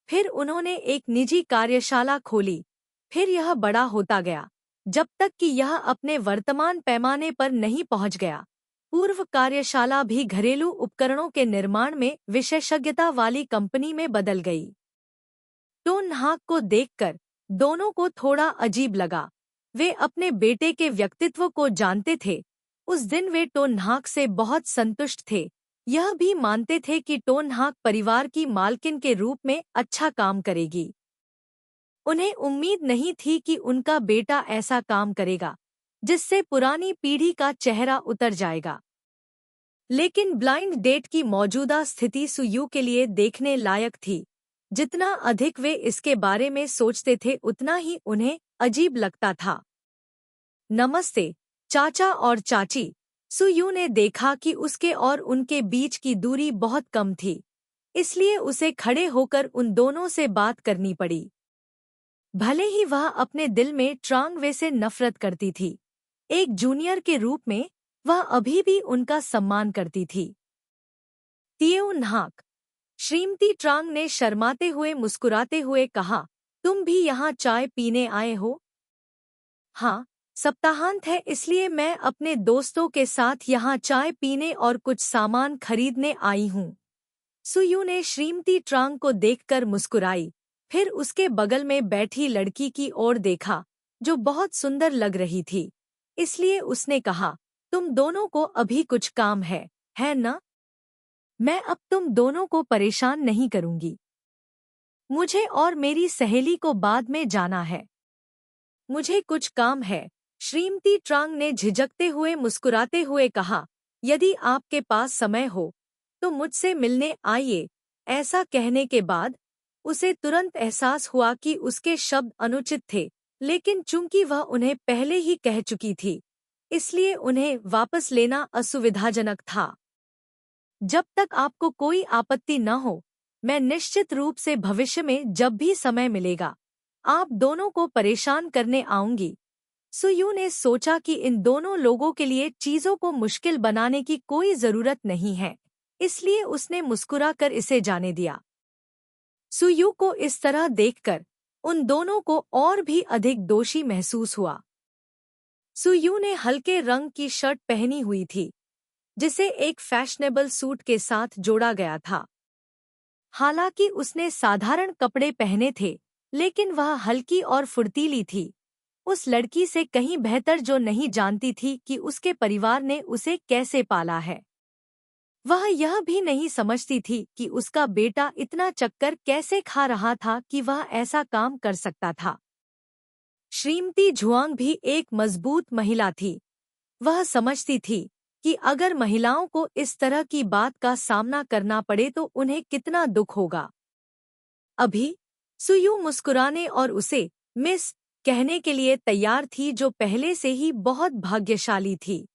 फिर उन्होंने एक निजी कार्यशाला खोली, फिर यह बड़ा होता गया जब तक कि यह अपने वर्तमान पैमाने पर नहीं पहुंच गया। पूर्व कार्यशाला भी घरेलू उपकरणों के निर्माण में विशेषज्ञता वाली कंपनी में बदल गई। टोन हाक को देखकर दोनों को थोड़ा अजीब लगा। वे अपने बेटे के व्यक्तित्व को जानते थे। उस दिन वे टोन हाक से बहुत संतुष्ट थे। यह भी मानते थे कि टोन हाक परिवार की मालकिन के रूप में अच्छा काम करेगी। उन्हें उम्मीद नहीं थी कि उनका बेटा ऐसा काम करेगा जिससे पुरानी पीढ़ी का चेहरा उतर जाएगा। लेकिन ब्लाइंड डेट की मौजूदा स्थिति सुयू के लिए देखने लायक थी। जितना अधिक वे इसके बारे में सोचते थे उतना ही उन्हें अजीब लगता था। नमस्ते चाचा और चाची। सुयू ने देखा कि उसके और उनके बीच की दूरी बहुत कम थी, इसलिए उसे खड़े होकर उन दोनों से बात करनी पड़ी। भले ही वह अपने दिल में ट्रांग वे से नफरत करती थी, एक जूनियर के रूप में वह अभी भी उनका सम्मान करती थी। तियो न्हाक। श्रीमती ट्रांग ने शर्माते हुए मुस्कुराते हुए कहा, तुम भी यहाँ चाय पीने आए हो? हाँ, सप्ताहांत है इसलिए मैं अपने दोस्तों के साथ यहाँ चाय पीने और कुछ सामान खरीदने आई हूँ। सुयू ने श्रीमती ट्रांग को देखकर मुस्कुराई, फिर उसके बगल में बैठी लड़की की ओर देखा जो बहुत सुंदर लग रही थी। इसलिए उसने कहा, तुम दोनों को अभी कुछ काम है ना? मैं अब तुम दोनों को परेशान नहीं करूंगी। मुझे और मेरी सहेली को बाद में जाना है। मुझे कुछ काम है, श्रीमती ट्रांग ने झिझकते हुए मुस्कुराते हुए कहा। यदि आपके पास समय हो तो मुझसे मिलने आइए। ऐसा कहने के बाद उसे तुरंत एहसास हुआ कि उसके शब्द अनुचित थे, लेकिन चूंकि वह उन्हें पहले ही कह चुकी थी, इसलिए उन्हें वापस लेना असुविधाजनक था। जब तक आपको कोई आपत्ति न हो, मैं निश्चित रूप से भविष्य में जब भी समय मिलेगा आप दोनों को परेशान करने आऊंगी। सुयू ने सोचा कि इन दोनों लोगों के लिए चीजों को मुश्किल बनाने की कोई जरूरत नहीं है, इसलिए उसने मुस्कुराकर इसे जाने दिया। सुयू को इस तरह देखकर उन दोनों को और भी अधिक दोषी महसूस हुआ। सुयू ने हल्के रंग की शर्ट पहनी हुई थी, जिसे एक फैशनेबल सूट के साथ जोड़ा गया था। हालांकि उसने साधारण कपड़े पहने थे, लेकिन वह हल्की और फुर्तीली थी, उस लड़की से कहीं बेहतर जो नहीं जानती थी कि उसके परिवार ने उसे कैसे पाला है। वह यह भी नहीं समझती थी कि उसका बेटा इतना चक्कर कैसे खा रहा था कि वह ऐसा काम कर सकता था। श्रीमती झुआंग भी एक मजबूत महिला थी। वह समझती थी कि अगर महिलाओं को इस तरह की बात का सामना करना पड़े तो उन्हें कितना दुख होगा। अभी सुयू मुस्कुराने और उसे मिस कहने के लिए तैयार थी, जो पहले से ही बहुत भाग्यशाली थी।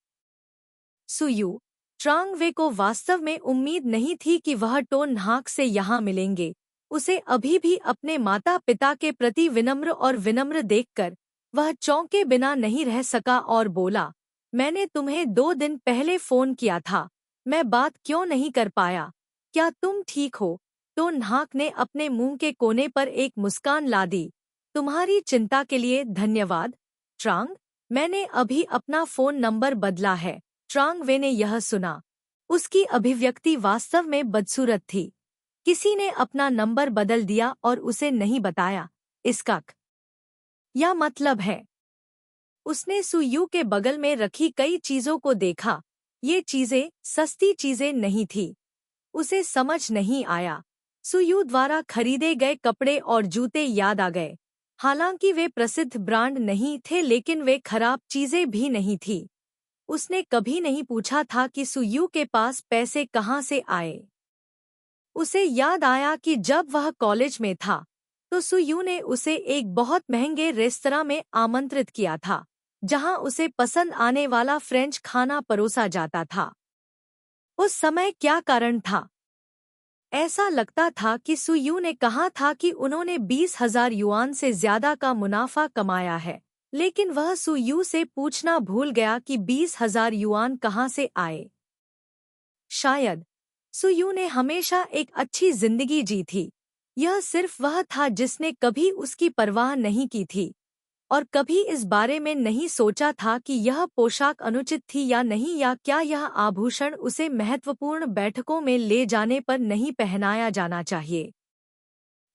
सुयू ट्रांग वे को वास्तव में उम्मीद नहीं थी कि वह टोन न्हाक से यहाँ मिलेंगे। उसे अभी भी अपने माता पिता के प्रति विनम्र देखकर वह चौंके बिना नहीं रह सका और बोला, मैंने तुम्हें 2 दिन पहले फोन किया था, मैं बात क्यों नहीं कर पाया? क्या तुम ठीक हो? तो नाक ने अपने मुंह के कोने पर एक मुस्कान ला दी। तुम्हारी चिंता के लिए धन्यवाद, ट्रांग। मैंने अभी अपना फोन नंबर बदला है। ट्रांग वे ने यह सुना। उसकी अभिव्यक्ति वास्तव में बदसूरत थी। किसी ने अपना नंबर बदल दिया और उसे नहीं बताया। इसका क्या मतलब है? उसने सुयू के बगल में रखी कई चीजों को देखा। ये चीजें सस्ती चीजें नहीं थी। उसे समझ नहीं आया। सुयू द्वारा खरीदे गए कपड़े और जूते याद आ गए। हालांकि वे प्रसिद्ध ब्रांड नहीं थे, लेकिन वे खराब चीजें भी नहीं थी। उसने कभी नहीं पूछा था कि सुयू के पास पैसे कहाँ से आए। उसे याद आया कि जब वह कॉलेज में था तो सुयू ने उसे एक बहुत महंगे रेस्तरां में आमंत्रित किया था, जहां उसे पसंद आने वाला फ्रेंच खाना परोसा जाता था। उस समय क्या कारण था? ऐसा लगता था कि सुयू ने कहा था कि उन्होंने 20,000 युआन से ज्यादा का मुनाफा कमाया है, लेकिन वह सुयू से पूछना भूल गया कि 20,000 युआन कहाँ से आए। शायद सुयू ने हमेशा एक अच्छी जिंदगी जी थी। यह सिर्फ वह था जिसने कभी उसकी परवाह नहीं की थी और कभी इस बारे में नहीं सोचा था कि यह पोशाक अनुचित थी या नहीं, या क्या यह आभूषण उसे महत्वपूर्ण बैठकों में ले जाने पर नहीं पहनाया जाना चाहिए।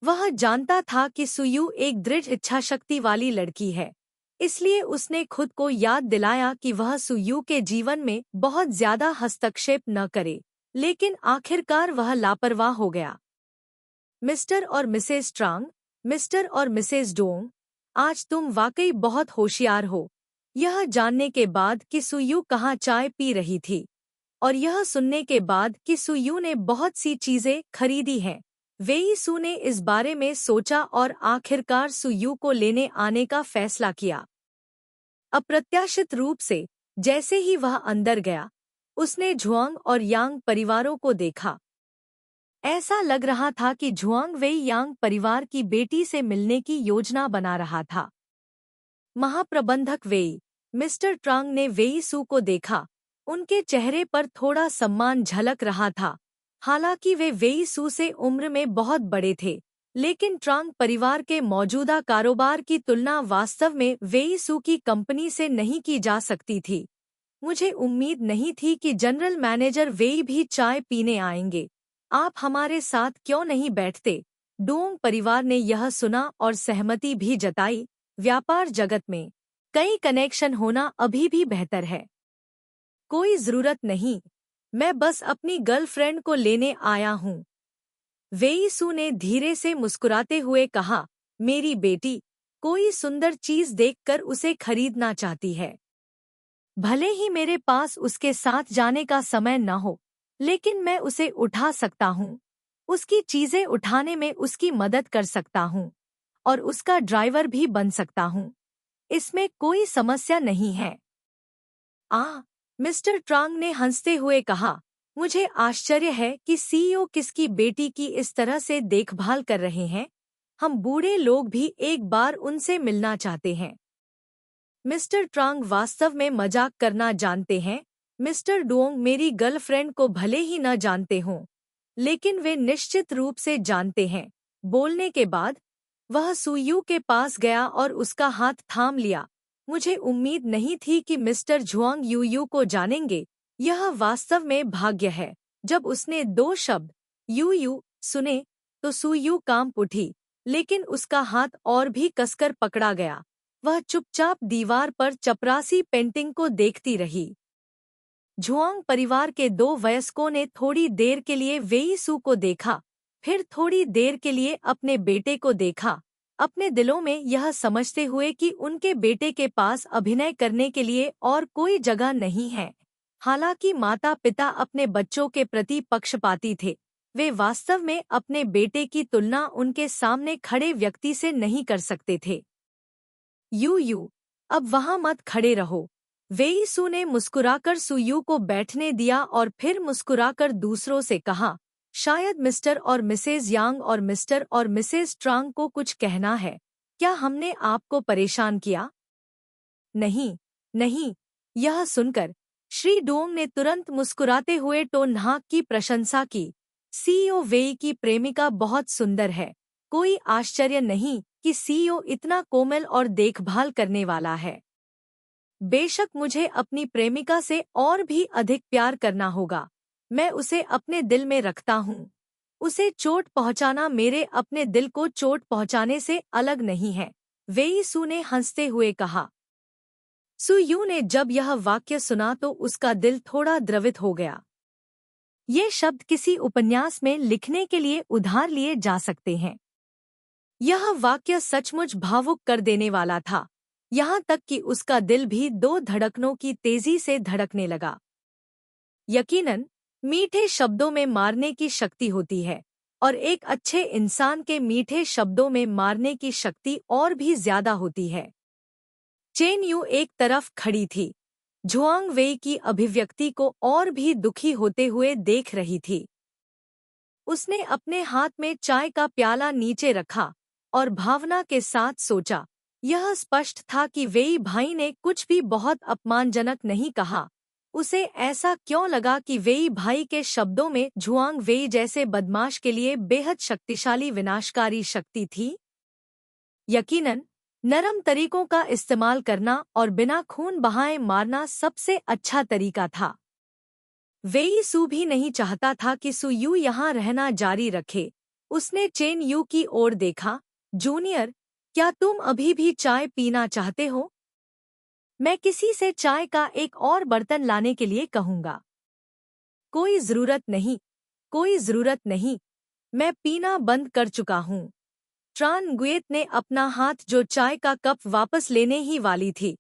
वह जानता था कि सुयू एक दृढ़ इच्छाशक्ति वाली लड़की है, इसलिए उसने खुद को याद दिलाया कि वह सुयू के जीवन में बहुत ज्यादा हस्तक्षेप न करे, लेकिन आखिरकार वह लापरवाह हो गया। मिस्टर और मिसेस ट्रांग, मिस्टर और मिसेस डोंग, आज तुम वाकई बहुत होशियार हो। यह जानने के बाद कि सुयू कहाँ चाय पी रही थी और यह सुनने के बाद कि सुयू ने बहुत सी चीजें खरीदी हैं, वेई सू ने इस बारे में सोचा और आखिरकार सुयू को लेने आने का फैसला किया। अप्रत्याशित रूप से जैसे ही वह अंदर गया, उसने झुआंग और यांग परिवारों को देखा। ऐसा लग रहा था कि झुआंग वेई यांग परिवार की बेटी से मिलने की योजना बना रहा था। महाप्रबंधक वेई, मिस्टर ट्रांग ने वेई सू को देखा। उनके चेहरे पर थोड़ा सम्मान झलक रहा था। हालांकि वे वेई सू से उम्र में बहुत बड़े थे, लेकिन ट्रांग परिवार के मौजूदा कारोबार की तुलना वास्तव में वेई सू की कंपनी से नहीं की जा सकती थी। मुझे उम्मीद नहीं थी कि जनरल मैनेजर वेई भी चाय पीने आएंगे। आप हमारे साथ क्यों नहीं बैठते? डोंग परिवार ने यह सुना और सहमति भी जताई। व्यापार जगत में कई कनेक्शन होना अभी भी बेहतर है। कोई जरूरत नहीं, मैं बस अपनी गर्लफ्रेंड को लेने आया हूँ। वेई सू ने धीरे से मुस्कुराते हुए कहा, मेरी बेटी कोई सुंदर चीज देखकर उसे खरीदना चाहती है। भले ही मेरे पास उसके साथ जाने का समय न हो, लेकिन मैं उसे उठा सकता हूँ। उसकी चीजें उठाने में उसकी मदद कर सकता हूँ और उसका ड्राइवर भी बन सकता हूँ। इसमें कोई समस्या नहीं है। मिस्टर ट्रांग ने हंसते हुए कहा, मुझे आश्चर्य है कि सीईओ किसकी बेटी की इस तरह से देखभाल कर रहे हैं। हम बूढ़े लोग भी एक बार उनसे मिलना चाहते हैं। मिस्टर ट्रांग वास्तव में मजाक करना जानते हैं। मिस्टर डोंग मेरी गर्लफ्रेंड को भले ही न जानते हों, लेकिन वे निश्चित रूप से जानते हैं। बोलने के बाद वह सुयू के पास गया और उसका हाथ थाम लिया। मुझे उम्मीद नहीं थी कि मिस्टर झुआंग यूयू को जानेंगे। यह वास्तव में भाग्य है। जब उसने 2 शब्द यूयू सुने तो सुयू कांप उठी, लेकिन उसका हाथ और भी कसकर पकड़ा गया। वह चुपचाप दीवार पर चपरासी पेंटिंग को देखती रही। झुआंग परिवार के 2 वयस्कों ने थोड़ी देर के लिए वेई सू को देखा, फिर थोड़ी देर के लिए अपने बेटे को देखा, अपने दिलों में यह समझते हुए कि उनके बेटे के पास अभिनय करने के लिए और कोई जगह नहीं है। हालांकि माता पिता अपने बच्चों के प्रति पक्षपाती थे, वे वास्तव में अपने बेटे की तुलना उनके सामने खड़े व्यक्ति से नहीं कर सकते थे। यू, अब वहाँ मत खड़े रहो। वेई सू ने मुस्कुराकर सुयू को बैठने दिया और फिर मुस्कुराकर दूसरों से कहा, शायद मिस्टर और मिसेज यांग और मिस्टर और मिसेज ट्रांग को कुछ कहना है। क्या हमने आपको परेशान किया? नहीं, नहीं। यह सुनकर श्री डोंग ने तुरंत मुस्कुराते हुए टोन हाक की प्रशंसा की। सीईओ वेई की प्रेमिका बहुत सुंदर है। कोई आश्चर्य नहीं कि सीईओ इतना कोमल और देखभाल करने वाला है। बेशक मुझे अपनी प्रेमिका से और भी अधिक प्यार करना होगा। मैं उसे अपने दिल में रखता हूँ। उसे चोट पहुँचाना मेरे अपने दिल को चोट पहुँचाने से अलग नहीं है, वेई सू ने हंसते हुए कहा। सू यू ने जब यह वाक्य सुना तो उसका दिल थोड़ा द्रवित हो गया। ये शब्द किसी उपन्यास में लिखने के लिए उधार लिए जा सकते हैं। यह वाक्य सचमुच भावुक कर देने वाला था, यहाँ तक कि उसका दिल भी 2 धड़कनों की तेजी से धड़कने लगा। यकीनन, मीठे शब्दों में मारने की शक्ति होती है, और एक अच्छे इंसान के मीठे शब्दों में मारने की शक्ति और भी ज्यादा होती है। चेन यू एक तरफ खड़ी थी, झुआंग वेई की अभिव्यक्ति को और भी दुखी होते हुए देख रही थी। उसने अपने हाथ में चाय का प्याला नीचे रखा और भावना के साथ सोचा। यह स्पष्ट था कि वेई भाई ने कुछ भी बहुत अपमानजनक नहीं कहा। उसे ऐसा क्यों लगा कि वेई भाई के शब्दों में झुआंग वेई जैसे बदमाश के लिए बेहद शक्तिशाली विनाशकारी शक्ति थी? यकीनन, नरम तरीकों का इस्तेमाल करना और बिना खून बहाए मारना सबसे अच्छा तरीका था। वेई सू भी नहीं चाहता था कि सू यू यहाँ रहना जारी रखे। उसने चेन यू की ओर देखा। जूनियर, क्या तुम अभी भी चाय पीना चाहते हो? मैं किसी से चाय का एक और बर्तन लाने के लिए कहूँगा। कोई जरूरत नहीं, कोई जरूरत नहीं। मैं पीना बंद कर चुका हूँ। ट्रान गुएत ने अपना हाथ जो चाय का कप वापस लेने ही वाली थी,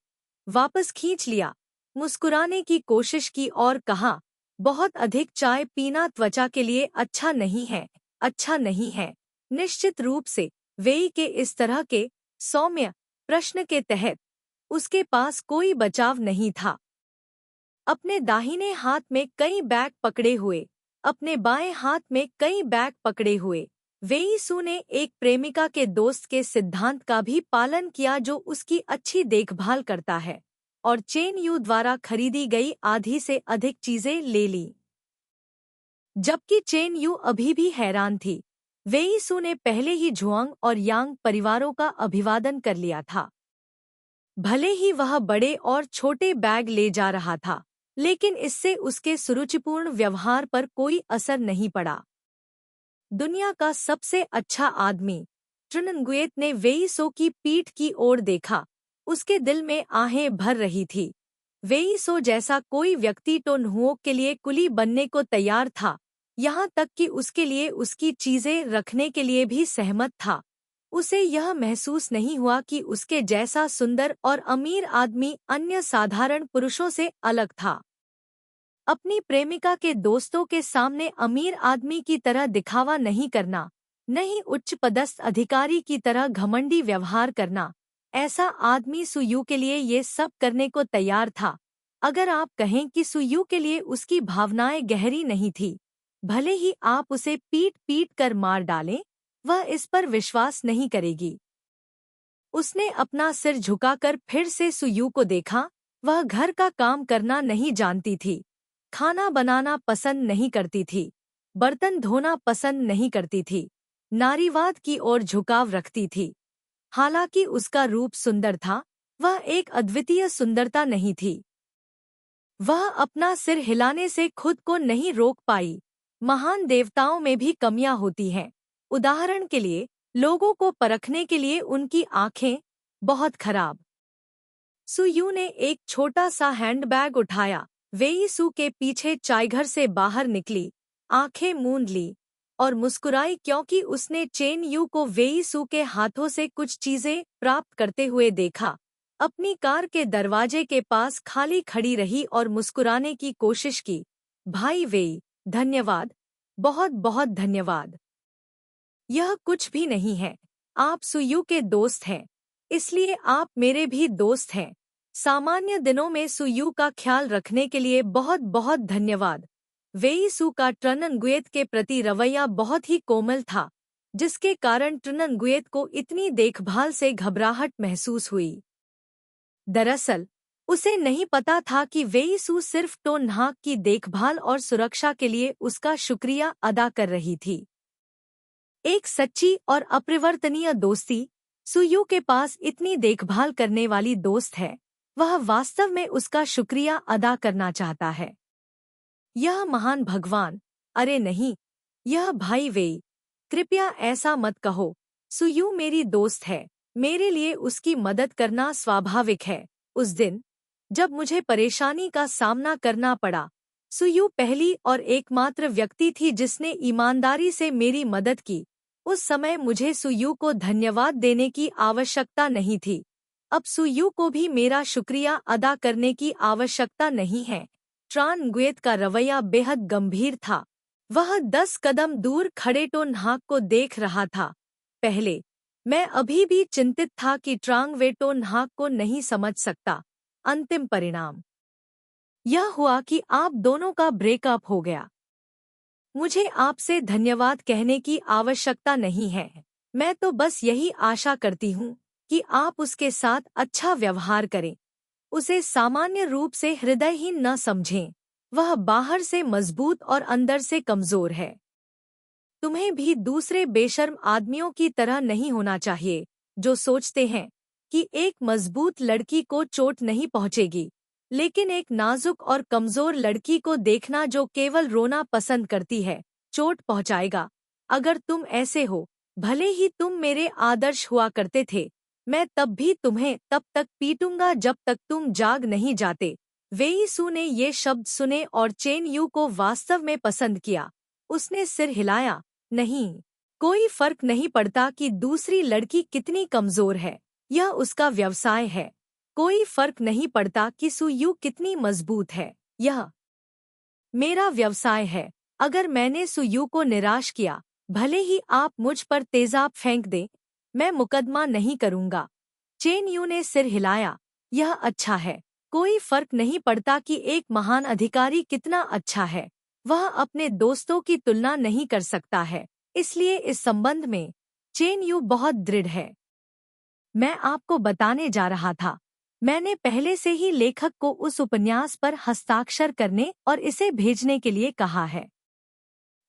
वापस खींच लिया, मुस्कुराने की कोशिश की और कहा, बहुत अधिक चाय पीना त्वचा के लिए अच्छा नहीं है, अच्छा नहीं है। निश्चित रूप से वेई के इस तरह के सौम्य प्रश्न के तहत उसके पास कोई बचाव नहीं था। अपने दाहिने हाथ में कई बैग पकड़े हुए, अपने बाएं हाथ में कई बैग पकड़े हुए, वेई सू ने एक प्रेमिका के दोस्त के सिद्धांत का भी पालन किया जो उसकी अच्छी देखभाल करता है, और चेन यू द्वारा खरीदी गई आधी से अधिक चीजें ले ली। जबकि चेन यू अभी भी हैरान थी। वेई सू ने पहले ही झुआंग और यांग परिवारों का अभिवादन कर लिया था। भले ही वह बड़े और छोटे बैग ले जा रहा था, लेकिन इससे उसके सुरुचिपूर्ण व्यवहार पर कोई असर नहीं पड़ा। दुनिया का सबसे अच्छा आदमी, ट्रनन गुएत ने वेई सो की पीठ की ओर देखा। उसके दिल में आहें भर रही थी। वेई सो जैसा कोई व्यक्ति तो न्हुओक के लिए कुली बनने को तैयार था, यहाँ तक कि उसके लिए उसकी चीजें रखने के लिए भी सहमत था। उसे यह महसूस नहीं हुआ कि उसके जैसा सुंदर और अमीर आदमी अन्य साधारण पुरुषों से अलग था। अपनी प्रेमिका के दोस्तों के सामने अमीर आदमी की तरह दिखावा नहीं करना, नहीं उच्च पदस्थ अधिकारी की तरह घमंडी व्यवहार करना, ऐसा आदमी सुयू के लिए ये सब करने को तैयार था। अगर आप कहें कि सुयू के लिए उसकी भावनाएं गहरी नहीं थी, भले ही आप उसे पीट पीट कर मार डालें, वह इस पर विश्वास नहीं करेगी। उसने अपना सिर झुकाकर फिर से सुयू को देखा। वह घर का काम करना नहीं जानती थी, खाना बनाना पसंद नहीं करती थी, बर्तन धोना पसंद नहीं करती थी, नारीवाद की ओर झुकाव रखती थी। हालांकि उसका रूप सुंदर था, वह एक अद्वितीय सुंदरता नहीं थी। वह अपना सिर हिलाने से खुद को नहीं रोक पाई। महान देवताओं में भी कमियां होती हैं। उदाहरण के लिए, लोगों को परखने के लिए उनकी आंखें बहुत खराब। सुयू ने एक छोटा सा हैंडबैग उठाया, वेई सू के पीछे चायघर से बाहर निकली, आंखें मूंद ली और मुस्कुराई क्योंकि उसने चेन यू को वेई सू के हाथों से कुछ चीजें प्राप्त करते हुए देखा। अपनी कार के दरवाजे के पास खाली खड़ी रही और मुस्कुराने की कोशिश की। भाई वेई, धन्यवाद, बहुत बहुत धन्यवाद। यह कुछ भी नहीं है। आप सुयू के दोस्त हैं, इसलिए आप मेरे भी दोस्त हैं। सामान्य दिनों में सुयू का ख्याल रखने के लिए बहुत बहुत धन्यवाद। वेई सू का ट्रनन गुएत के प्रति रवैया बहुत ही कोमल था, जिसके कारण ट्रनन गुएत को इतनी देखभाल से घबराहट महसूस हुई। दरअसल उसे नहीं पता था कि वेई सू सिर्फ टोन नाक की देखभाल और सुरक्षा के लिए उसका शुक्रिया अदा कर रही थी। एक सच्ची और अपरिवर्तनीय दोस्ती। सुयू के पास इतनी देखभाल करने वाली दोस्त है, वह वास्तव में उसका शुक्रिया अदा करना चाहता है। यह महान भगवान, अरे नहीं, यह भाई वेई, कृपया ऐसा मत कहो। सुयू मेरी दोस्त है, मेरे लिए उसकी मदद करना स्वाभाविक है। उस दिन जब मुझे परेशानी का सामना करना पड़ा, सुयू पहली और एकमात्र व्यक्ति थी जिसने ईमानदारी से मेरी मदद की। उस समय मुझे सुयू को धन्यवाद देने की आवश्यकता नहीं थी। अब सुयू को भी मेरा शुक्रिया अदा करने की आवश्यकता नहीं है। ट्रान गुएत का रवैया बेहद गंभीर था। वह 10 कदम दूर खड़े टोन नाक को देख रहा था। पहले मैं अभी भी चिंतित था कि ट्रांग वे टोन नाक को नहीं समझ सकता। अंतिम परिणाम यह हुआ कि आप दोनों का ब्रेकअप हो गया। मुझे आपसे धन्यवाद कहने की आवश्यकता नहीं है। मैं तो बस यही आशा करती हूँ कि आप उसके साथ अच्छा व्यवहार करें, उसे सामान्य रूप से हृदयहीन न समझें। वह बाहर से मजबूत और अंदर से कमजोर है। तुम्हें भी दूसरे बेशर्म आदमियों की तरह नहीं होना चाहिए, जो सोचते हैं कि एक मजबूत लड़की को चोट नहीं पहुंचेगी, लेकिन एक नाजुक और कमजोर लड़की को देखना जो केवल रोना पसंद करती है, चोट पहुंचाएगा। अगर तुम ऐसे हो, भले ही तुम मेरे आदर्श हुआ करते थे, मैं तब भी तुम्हें तब तक पीटूंगा जब तक तुम जाग नहीं जाते। वेई सू ने ये शब्द सुने और चेन यू को वास्तव में पसंद किया। उसने सिर हिलाया, नहीं, कोई फर्क नहीं पड़ता कि दूसरी लड़की कितनी कमजोर है, यह उसका व्यवसाय है। कोई फर्क नहीं पड़ता कि सुयू कितनी मजबूत है, यह मेरा व्यवसाय है। अगर मैंने सुयू को निराश किया, भले ही आप मुझ पर तेजाब फेंक दें, मैं मुकदमा नहीं करूंगा। चेन यू ने सिर हिलाया, यह अच्छा है। कोई फर्क नहीं पड़ता कि एक महान अधिकारी कितना अच्छा है, वह अपने दोस्तों की तुलना नहीं कर सकता है। इसलिए इस संबंध में चेन यू बहुत दृढ़ है। मैं आपको बताने जा रहा था, मैंने पहले से ही लेखक को उस उपन्यास पर हस्ताक्षर करने और इसे भेजने के लिए कहा है।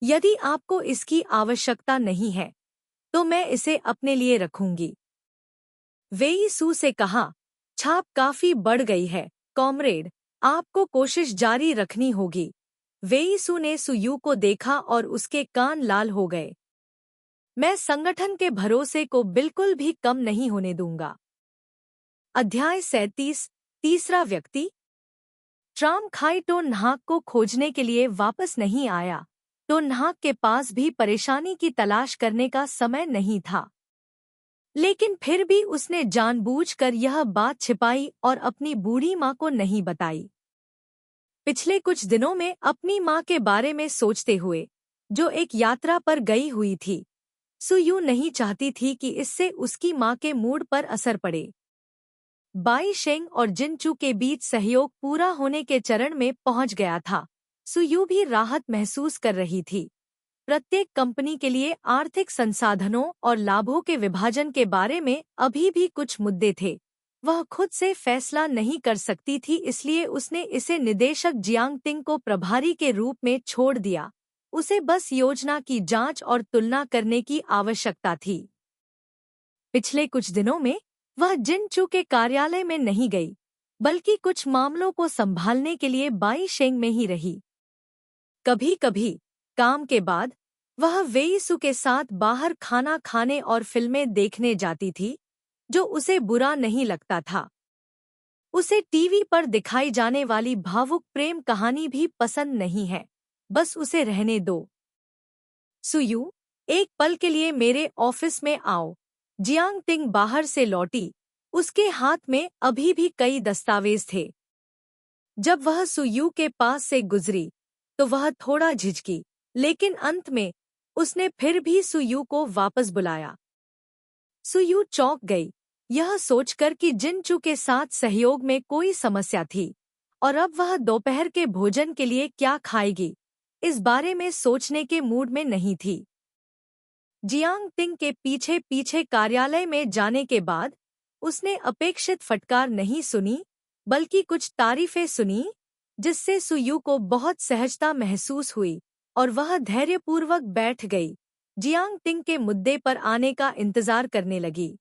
यदि आपको इसकी आवश्यकता नहीं है, तो मैं इसे अपने लिए रखूंगी। वेई सू से कहा, छाप काफी बढ़ गई है, कॉमरेड, आपको कोशिश जारी रखनी होगी। वेई सू ने सुयू को देखा और उसके कान लाल हो गए। मैं संगठन के भरोसे को बिल्कुल भी कम नहीं होने दूंगा। अध्याय 37, तीसरा व्यक्ति। ट्राम खाई टोन नाक को खोजने के लिए वापस नहीं आया। टोन नाक के पास भी परेशानी की तलाश करने का समय नहीं था, लेकिन फिर भी उसने जानबूझकर यह बात छिपाई और अपनी बूढ़ी माँ को नहीं बताई। पिछले कुछ दिनों में अपनी माँ के बारे में सोचते हुए, जो एक यात्रा पर गई हुई थी, सुयू नहीं चाहती थी कि इससे उसकी माँ के मूड पर असर पड़े। बाई शेंग और जिनचू के बीच सहयोग पूरा होने के चरण में पहुंच गया था। सुयू भी राहत महसूस कर रही थी। प्रत्येक कंपनी के लिए आर्थिक संसाधनों और लाभों के विभाजन के बारे में अभी भी कुछ मुद्दे थे। वह खुद से फैसला नहीं कर सकती थी, इसलिए उसने इसे निदेशक जियांग तिंग को प्रभारी के रूप में छोड़ दिया। उसे बस योजना की जांच और तुलना करने की आवश्यकता थी। पिछले कुछ दिनों में वह जिनचू के कार्यालय में नहीं गई, बल्कि कुछ मामलों को संभालने के लिए बाई शेंग में ही रही। कभी-कभी काम के बाद वह वेई सू के साथ बाहर खाना खाने और फिल्में देखने जाती थी, जो उसे बुरा नहीं लगता था। उसे टीवी पर दिखाई जाने वाली भावुक प्रेम कहानी भी पसंद नहीं है, बस उसे रहने दो। सुयू, एक पल के लिए मेरे ऑफिस में आओ। जियांग तिंग बाहर से लौटी, उसके हाथ में अभी भी कई दस्तावेज थे। जब वह सुयू के पास से गुजरी, तो वह थोड़ा झिझकी, लेकिन अंत में उसने फिर भी सुयू को वापस बुलाया। सुयू चौंक गई, यह सोचकर कि जिनचू के साथ सहयोग में कोई समस्या थी, और अब वह दोपहर के भोजन के लिए क्या खाएगी, इस बारे में सोचने के मूड में नहीं थी। जियांग तिंग के पीछे पीछे कार्यालय में जाने के बाद उसने अपेक्षित फटकार नहीं सुनी, बल्कि कुछ तारीफें सुनी, जिससे सुयू को बहुत सहजता महसूस हुई और वह धैर्यपूर्वक बैठ गई, जियांग टिंग के मुद्दे पर आने का इंतजार करने लगी।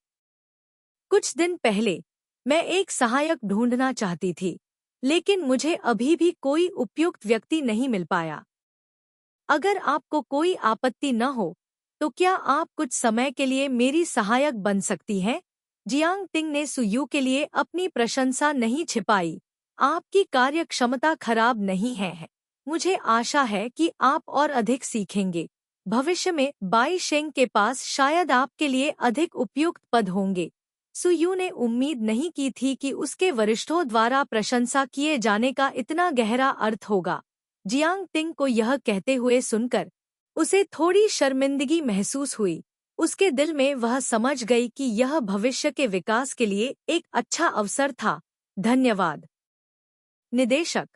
कुछ दिन पहले मैं एक सहायक ढूंढना चाहती थी, लेकिन मुझे अभी भी कोई उपयुक्त व्यक्ति नहीं मिल पाया। अगर आपको कोई आपत्ति न हो, तो क्या आप कुछ समय के लिए मेरी सहायक बन सकती हैं? जियांग टिंग ने सुयू के लिए अपनी प्रशंसा नहीं छिपाई। आपकी कार्यक्षमता खराब नहीं है। मुझे आशा है कि आप और अधिक सीखेंगे। भविष्य में बाई शेंग के पास शायद आपके लिए अधिक उपयुक्त पद होंगे। सुयू ने उम्मीद नहीं की थी कि उसके वरिष्ठों द्वारा प्रशंसा किए जाने का इतना गहरा अर्थ होगा। जियांग टिंग को यह कहते हुए सुनकर उसे थोड़ी शर्मिंदगी महसूस हुई। उसके दिल में वह समझ गई कि यह भविष्य के विकास के लिए एक अच्छा अवसर था। धन्यवाद, निदेशक।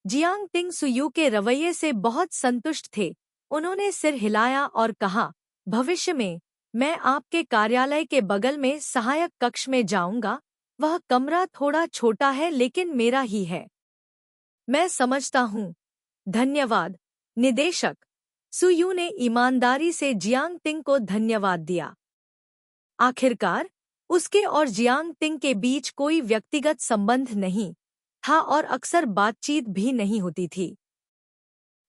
जियांग टिंग सुयू के रवैये से बहुत संतुष्ट थे। उन्होंने सिर हिलाया और कहा, भविष्य में मैं आपके कार्यालय के बगल में सहायक कक्ष में जाऊंगा। वह कमरा थोड़ा छोटा है, लेकिन मेरा ही है। मैं समझता हूँ। धन्यवाद, निदेशक। सुयू ने ईमानदारी से जियांग टिंग को धन्यवाद दिया। आखिरकार उसके और जियांग टिंग के बीच कोई व्यक्तिगत संबंध नहीं था और अक्सर बातचीत भी नहीं होती थी।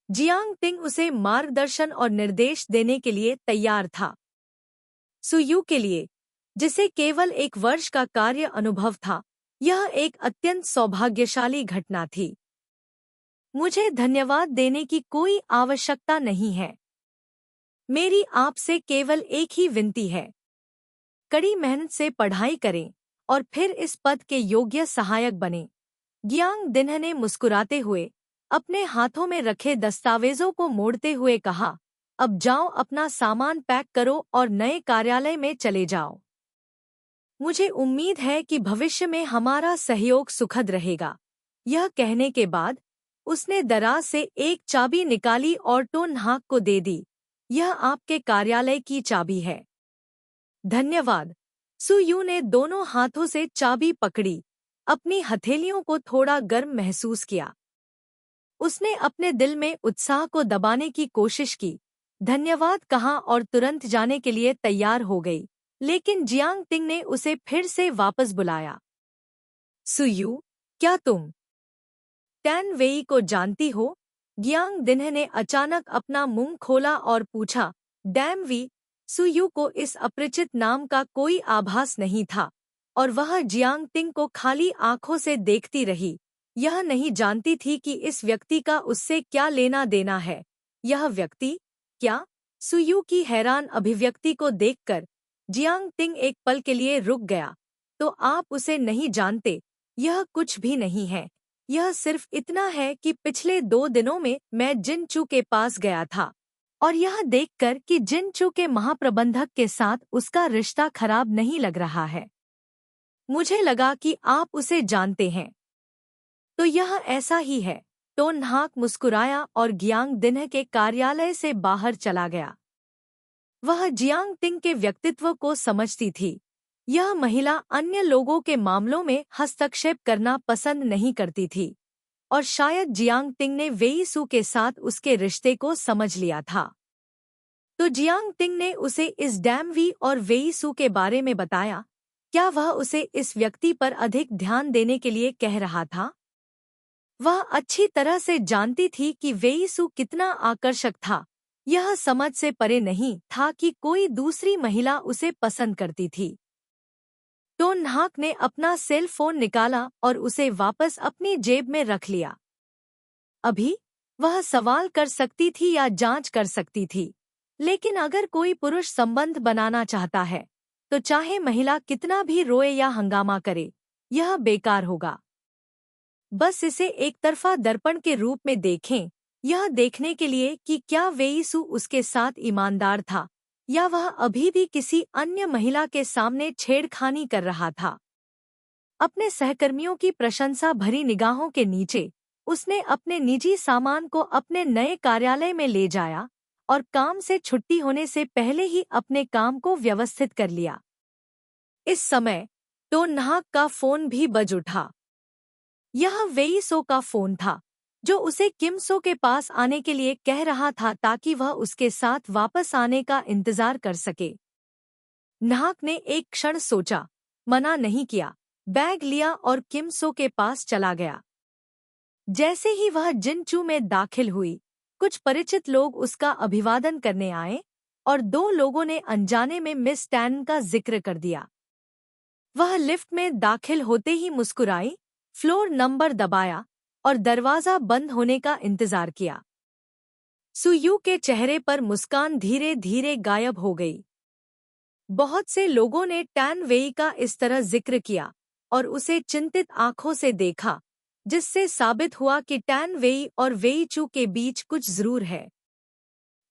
जियांग टिंग उसे मार्गदर्शन और निर्देश देने के लिए तैयार था। सुयू के लिए, जिसे केवल 1 वर्ष का कार्य अनुभव था, यह एक अत्यंत सौभाग्यशाली घटना थी। मुझे धन्यवाद देने की कोई आवश्यकता नहीं है। मेरी आपसे केवल एक ही विनती है। कड़ी मेहनत से पढ़ाई करें और फिर इस पद के योग्य सहायक बनें। जियांग टिंग ने मुस्कुराते हुए अपने हाथों में रखे दस्तावेजों को मोड़ते हुए कहा, अब जाओ, अपना सामान पैक करो और नए कार्यालय में चले जाओ। मुझे उम्मीद है कि भविष्य में हमारा सहयोग सुखद रहेगा। यह कहने के बाद उसने दराज से एक चाबी निकाली और टो न्हाक को दे दी। यह आपके कार्यालय की चाबी है। धन्यवाद। सुयू ने दोनों हाथों से चाबी पकड़ी, अपनी हथेलियों को थोड़ा गर्म महसूस किया। उसने अपने दिल में उत्साह को दबाने की कोशिश की, धन्यवाद कहा और तुरंत जाने के लिए तैयार हो गई, लेकिन जियांग टिंग ने उसे फिर से वापस बुलाया। सुयू, क्या तुम टैन वेई को जानती हो? जियांग टिंग ने अचानक अपना मुंह खोला और पूछा। Dam we. सुयू को इस अपरिचित नाम का कोई आभास नहीं था और वह जियांग टिंग को खाली आंखों से देखती रही। यह नहीं जानती थी कि इस व्यक्ति का उससे क्या लेना देना है। यह व्यक्ति क्या? सुयू की हैरान अभिव्यक्ति को देखकर जियांग टिंग एक पल के लिए रुक गया। तो आप उसे नहीं जानते? यह कुछ भी नहीं है। यह सिर्फ इतना है कि पिछले 2 दिनों में मैं जिनचू के पास गया था और यह देखकर कि जिनचू के महाप्रबंधक के साथ उसका रिश्ता खराब नहीं लग रहा है, मुझे लगा कि आप उसे जानते हैं। तो यह ऐसा ही है। टो न्हाक मुस्कुराया और जियांग टिंग के कार्यालय से बाहर चला गया। वह जियांग टिंग के व्यक्तित्व को समझती थी। यह महिला अन्य लोगों के मामलों में हस्तक्षेप करना पसंद नहीं करती थी और शायद जियांग टिंग ने वेई सू के साथ उसके रिश्ते को समझ लिया था। तो जियांग टिंग ने उसे इस डैम वी और वेई सू के बारे में बताया। क्या वह उसे इस व्यक्ति पर अधिक ध्यान देने के लिए कह रहा था? वह अच्छी तरह से जानती थी कि वेई सू कितना आकर्षक था। यह समझ से परे नहीं था कि कोई दूसरी महिला उसे पसंद करती थी। टो न्हाक ने अपना सेल फोन निकाला और उसे वापस अपनी जेब में रख लिया। अभी वह सवाल कर सकती थी या जांच कर सकती थी, लेकिन अगर कोई पुरुष संबंध बनाना चाहता है, तो चाहे महिला कितना भी रोए या हंगामा करे, यह बेकार होगा। बस इसे एक तरफा दर्पण के रूप में देखें, यह देखने के लिए कि क्या वेई सू उसके साथ ईमानदार था या वह अभी भी किसी अन्य महिला के सामने छेड़खानी कर रहा था। अपने सहकर्मियों की प्रशंसा भरी निगाहों के नीचे उसने अपने निजी सामान को अपने नए कार्यालय में ले जाया और काम से छुट्टी होने से पहले ही अपने काम को व्यवस्थित कर लिया। इस समय तो नाहक का फोन भी बज उठा। यह वेई सो का फोन था, जो उसे किम सो के पास आने के लिए कह रहा था ताकि वह उसके साथ वापस आने का इंतजार कर सके। नाहक ने एक क्षण सोचा, मना नहीं किया, बैग लिया और किम सो के पास चला गया। जैसे ही वह जिनचू में दाखिल हुई, कुछ परिचित लोग उसका अभिवादन करने आए और दो लोगों ने अनजाने में मिस टैन का जिक्र कर दिया। वह लिफ्ट में दाखिल होते ही मुस्कुराई, फ्लोर नंबर दबाया और दरवाजा बंद होने का इंतजार किया। सुयू के चेहरे पर मुस्कान धीरे धीरे गायब हो गई। बहुत से लोगों ने टैन वेई का इस तरह जिक्र किया और उसे चिंतित आंखों से देखा, जिससे साबित हुआ कि टैन वेई और वेई चू के बीच कुछ जरूर है।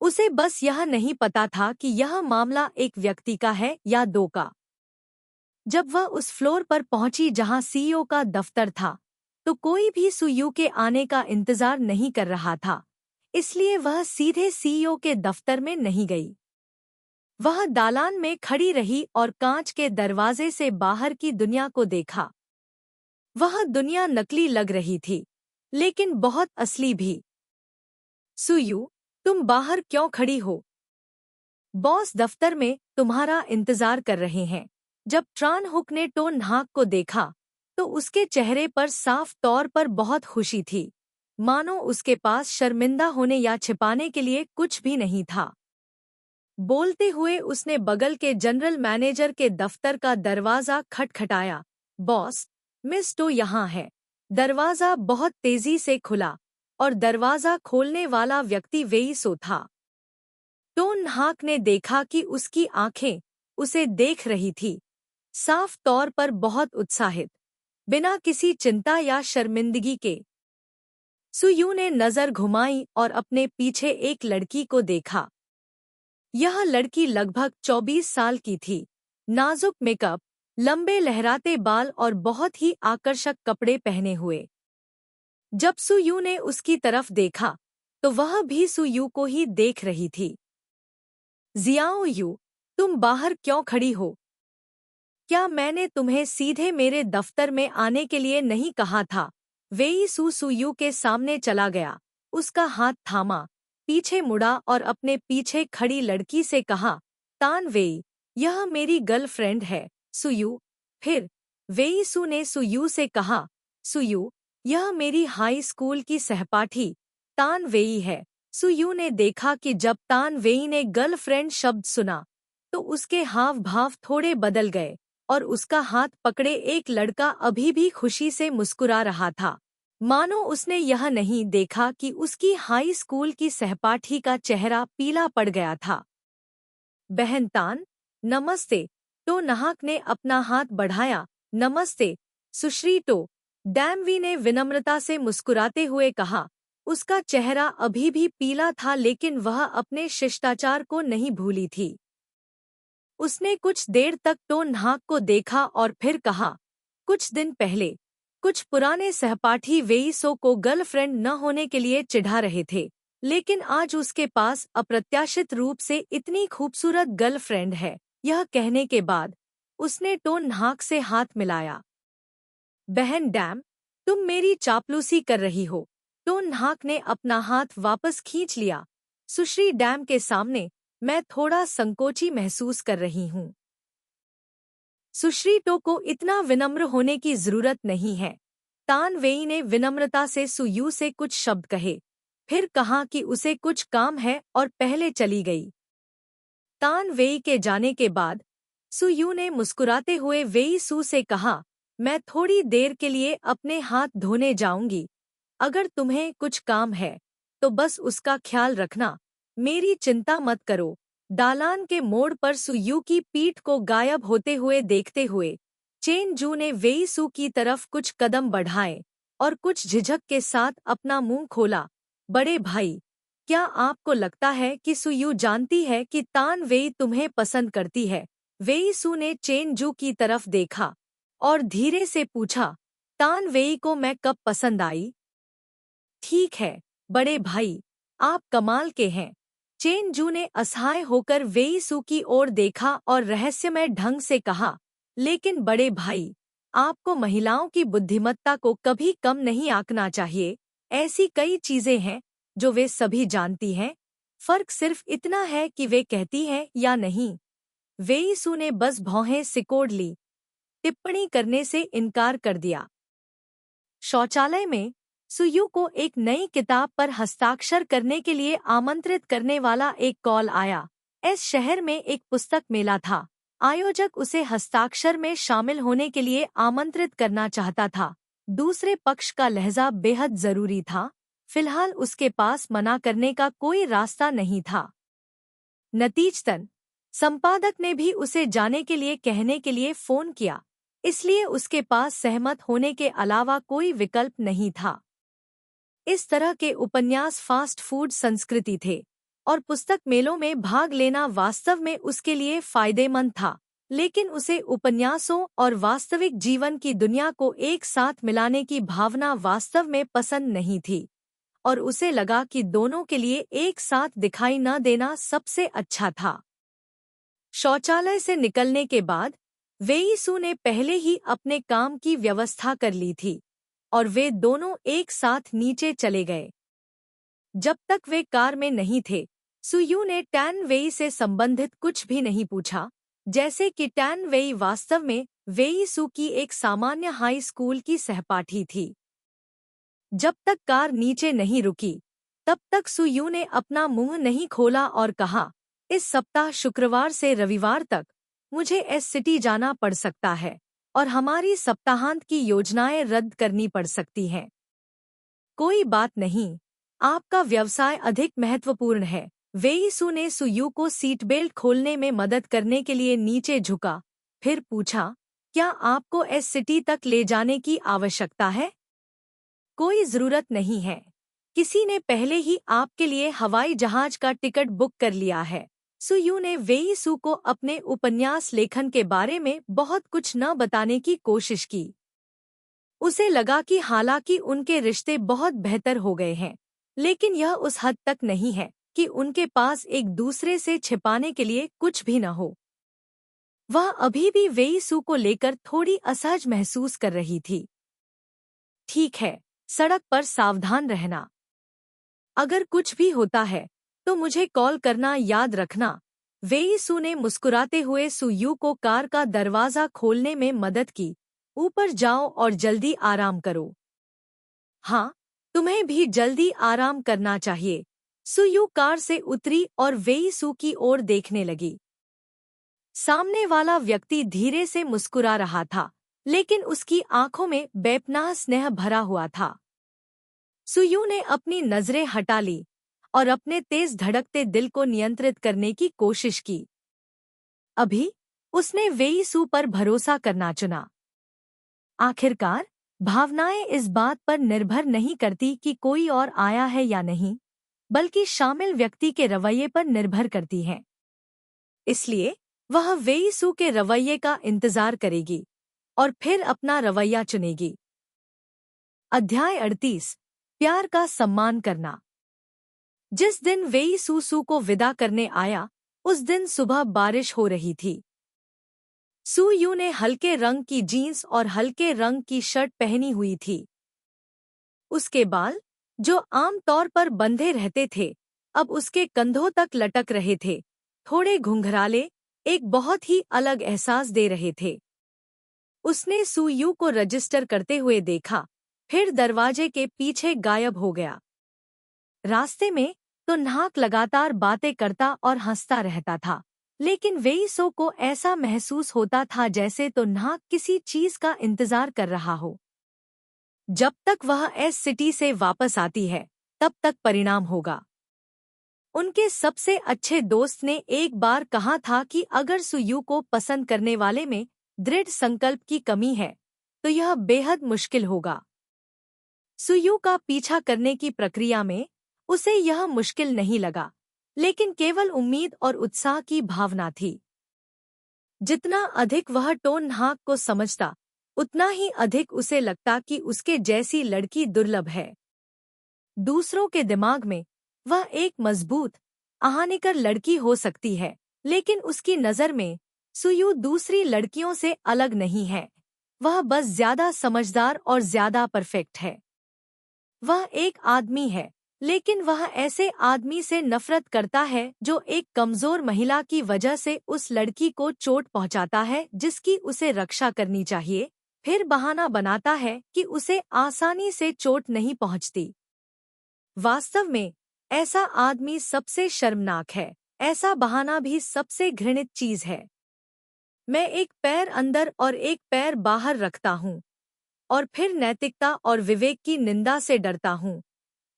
उसे बस यह नहीं पता था कि यह मामला एक व्यक्ति का है या दो का। जब वह उस फ्लोर पर पहुंची जहां सीईओ का दफ्तर था, तो कोई भी सुयू के आने का इंतजार नहीं कर रहा था, इसलिए वह सीधे सीईओ के दफ्तर में नहीं गई। वह दालान में खड़ी रही और कांच के दरवाजे से बाहर की दुनिया को देखा। वह दुनिया नकली लग रही थी, लेकिन बहुत असली भी। सुयू, तुम बाहर क्यों खड़ी हो? बॉस दफ्तर में तुम्हारा इंतजार कर रहे हैं। जब ट्रान हुक ने टो नाहक को देखा, तो उसके चेहरे पर साफ तौर पर बहुत खुशी थी, मानो उसके पास शर्मिंदा होने या छिपाने के लिए कुछ भी नहीं था। बोलते हुए उसने बगल के जनरल मैनेजर के दफ्तर का दरवाजा खटखटाया। बॉस, मिस टो यहाँ है। दरवाजा बहुत तेजी से खुला और दरवाजा खोलने वाला व्यक्ति वेई सो था। टो नाहक ने देखा कि उसकी आंखें उसे देख रही थी, साफ तौर पर बहुत उत्साहित, बिना किसी चिंता या शर्मिंदगी के। सुयू ने नजर घुमाई और अपने पीछे एक लड़की को देखा। यह लड़की लगभग 24 साल की थी, नाजुक मेकअप, लंबे लहराते बाल और बहुत ही आकर्षक कपड़े पहने हुए। जब सुयू ने उसकी तरफ देखा, तो वह भी सुयू को ही देख रही थी। जियाओ यू, तुम बाहर क्यों खड़ी हो? क्या मैंने तुम्हें सीधे मेरे दफ्तर में आने के लिए नहीं कहा था? वेई सू सुयू के सामने चला गया, उसका हाथ थामा, पीछे मुड़ा और अपने पीछे खड़ी लड़की से कहा, तान वेई, यह मेरी गर्लफ्रेंड है, सुयू। फिर वेई सू ने सुयू से कहा, सुयू, यह मेरी हाई स्कूल की सहपाठी तान वेई है। सुयू ने देखा कि जब तान वेई ने गर्लफ्रेंड शब्द सुना, तो उसके हाव भाव थोड़े बदल गए और उसका हाथ पकड़े एक लड़का अभी भी खुशी से मुस्कुरा रहा था, मानो उसने यह नहीं देखा कि उसकी हाई स्कूल की सहपाठी का चेहरा पीला पड़ गया था। बहन तान, नमस्ते। टो नाहक ने अपना हाथ बढ़ाया। नमस्ते, सुश्री टो, डैमवी ने विनम्रता से मुस्कुराते हुए कहा। उसका चेहरा अभी भी पीला था, लेकिन वह अपने शिष्टाचार को नहीं भूली थी। उसने कुछ देर तक टो नाहक को देखा और फिर कहा, कुछ दिन पहले कुछ पुराने सहपाठी वेई सो को गर्लफ्रेंड न होने के लिए चिढ़ा रहे थे, लेकिन आज उसके पास अप्रत्याशित रूप से इतनी खूबसूरत गर्लफ्रेंड है। यह कहने के बाद उसने टो नाहक से हाथ मिलाया। बहन डैम, तुम मेरी चापलूसी कर रही हो। टो नाहक ने अपना हाथ वापस खींच लिया। सुश्री डैम के सामने मैं थोड़ा संकोची महसूस कर रही हूँ। सुश्री टो को इतना विनम्र होने की जरूरत नहीं है। तान वेई ने विनम्रता से सुयू से कुछ शब्द कहे, फिर कहा कि उसे कुछ काम है और पहले चली गई। तान वेई के जाने के बाद सुयू ने मुस्कुराते हुए वेई सू से कहा, मैं थोड़ी देर के लिए अपने हाथ धोने जाऊंगी। अगर तुम्हें कुछ काम है तो बस उसका ख्याल रखना, मेरी चिंता मत करो। दालान के मोड़ पर सुयू की पीठ को गायब होते हुए देखते हुए चेन जू ने वेई सू की तरफ कुछ कदम बढ़ाए और कुछ झिझक के साथ अपना मुंह खोला। बड़े भाई, क्या आपको लगता है कि सुयू जानती है कि तान वेई तुम्हें पसंद करती है? वेई सू ने चेन जू की तरफ देखा और धीरे से पूछा, तान वेई को मैं कब पसंद आई? ठीक है बड़े भाई, आप कमाल के हैं। चेन जू ने असहाय होकर वेई सू की ओर देखा और रहस्यमय ढंग से कहा, लेकिन बड़े भाई, आपको महिलाओं की बुद्धिमत्ता को कभी कम नहीं आंकना चाहिए। ऐसी कई चीजें हैं जो वे सभी जानती हैं, फर्क सिर्फ इतना है कि वे कहती हैं या नहीं। वेईसू ने बस भौहें सिकोड़ ली, टिप्पणी करने से इनकार कर दिया। शौचालय में सुयू को एक नई किताब पर हस्ताक्षर करने के लिए आमंत्रित करने वाला एक कॉल आया। इस शहर में एक पुस्तक मेला था। आयोजक उसे हस्ताक्षर में शामिल होने के लिए आमंत्रित करना चाहता था। दूसरे पक्ष का लहजा बेहद जरूरी था। फिलहाल उसके पास मना करने का कोई रास्ता नहीं था। नतीजतन संपादक ने भी उसे जाने के लिए कहने के लिए फोन किया, इसलिए उसके पास सहमत होने के अलावा कोई विकल्प नहीं था। इस तरह के उपन्यास फास्ट फूड संस्कृति थे और पुस्तक मेलों में भाग लेना वास्तव में उसके लिए फायदेमंद था, लेकिन उसे उपन्यासों और वास्तविक जीवन की दुनिया को एक साथ मिलाने की भावना वास्तव में पसंद नहीं थी और उसे लगा कि दोनों के लिए एक साथ दिखाई न देना सबसे अच्छा था। शौचालय से निकलने के बाद वेईसू ने पहले ही अपने काम की व्यवस्था कर ली थी और वे दोनों एक साथ नीचे चले गए। जब तक वे कार में नहीं थे, सुयू ने टैन वेई से संबंधित कुछ भी नहीं पूछा, जैसे कि टैन वेई वास्तव में वेईसू की एक सामान्य हाई स्कूल की सहपाठी थी। जब तक कार नीचे नहीं रुकी, तब तक सुयू ने अपना मुंह नहीं खोला और कहा, इस सप्ताह शुक्रवार से रविवार तक मुझे एस सिटी जाना पड़ सकता है और हमारी सप्ताहांत की योजनाएं रद्द करनी पड़ सकती हैं। कोई बात नहीं, आपका व्यवसाय अधिक महत्वपूर्ण है। वेईसू ने सुयू को सीट बेल्ट खोलने में मदद करने के लिए नीचे झुका, फिर पूछा, क्या आपको एस सिटी तक ले जाने की आवश्यकता है? कोई जरूरत नहीं है। किसी ने पहले ही आपके लिए हवाई जहाज का टिकट बुक कर लिया है। सुयू ने वेईसू को अपने उपन्यास लेखन के बारे में बहुत कुछ न बताने की कोशिश की। उसे लगा कि हालांकि उनके रिश्ते बहुत बेहतर हो गए हैं, लेकिन यह उस हद तक नहीं है कि उनके पास एक दूसरे से छिपाने के लिए कुछ भी न हो। वह अभी भी वेईसू को लेकर थोड़ी असहज महसूस कर रही थी। ठीक है, सड़क पर सावधान रहना। अगर कुछ भी होता है तो मुझे कॉल करना याद रखना। वेईसू ने मुस्कुराते हुए सुयू को कार का दरवाजा खोलने में मदद की। ऊपर जाओ और जल्दी आराम करो। हाँ, तुम्हें भी जल्दी आराम करना चाहिए। सुयू कार से उतरी और वेईसू की ओर देखने लगी। सामने वाला व्यक्ति धीरे से मुस्कुरा रहा था, लेकिन उसकी आंखों में बेपनाह स्नेह भरा हुआ था। सुयू ने अपनी नजरें हटा ली और अपने तेज धड़कते दिल को नियंत्रित करने की कोशिश की। अभी उसने वेईसू पर भरोसा करना चुना। आखिरकार भावनाएं इस बात पर निर्भर नहीं करती कि कोई और आया है या नहीं, बल्कि शामिल व्यक्ति के रवैये पर निर्भर करती हैं। इसलिए वह वेईसू के रवैये का इंतजार करेगी और फिर अपना रवैया चुनेगी। अध्याय 38, प्यार का सम्मान करना। जिस दिन वेईसू को विदा करने आया, उस दिन सुबह बारिश हो रही थी। सुयू ने हल्के रंग की जीन्स और हल्के रंग की शर्ट पहनी हुई थी। उसके बाल, जो आम तौर पर बंधे रहते थे, अब उसके कंधों तक लटक रहे थे। थोड़े घुंघराले, एक बहुत ही अलग एहसास दे रहे थे। उसने सुयू को रजिस्टर करते हुए देखा, फिर दरवाजे के पीछे गायब हो गया। रास्ते में तो नाक लगातार बातें करता और हंसता रहता था, लेकिन वेईसू को ऐसा महसूस होता था जैसे तो नाक किसी चीज का इंतजार कर रहा हो। जब तक वह एस सिटी से वापस आती है, तब तक परिणाम होगा। उनके सबसे अच्छे दोस्त ने एक बार कहा था कि अगर सुयू को पसंद करने वाले में दृढ़ संकल्प की कमी है, तो यह बेहद मुश्किल होगा। सुयू का पीछा करने की प्रक्रिया में उसे यह मुश्किल नहीं लगा, लेकिन केवल उम्मीद और उत्साह की भावना थी। जितना अधिक वह टोन हाक को समझता, उतना ही अधिक उसे लगता कि उसके जैसी लड़की दुर्लभ है। दूसरों के दिमाग में वह एक मजबूत, कहानीकर लड़की हो सकती है, लेकिन उसकी नज़र में सुयू दूसरी लड़कियों से अलग नहीं है, वह बस ज्यादा समझदार और ज्यादा परफेक्ट है। वह एक आदमी है, लेकिन वह ऐसे आदमी से नफरत करता है जो एक कमजोर महिला की वजह से उस लड़की को चोट पहुंचाता है जिसकी उसे रक्षा करनी चाहिए, फिर बहाना बनाता है कि उसे आसानी से चोट नहीं पहुंचती। वास्तव में ऐसा आदमी सबसे शर्मनाक है, ऐसा बहाना भी सबसे घृणित चीज है। मैं एक पैर अंदर और एक पैर बाहर रखता हूँ, और फिर नैतिकता और विवेक की निंदा से डरता हूँ।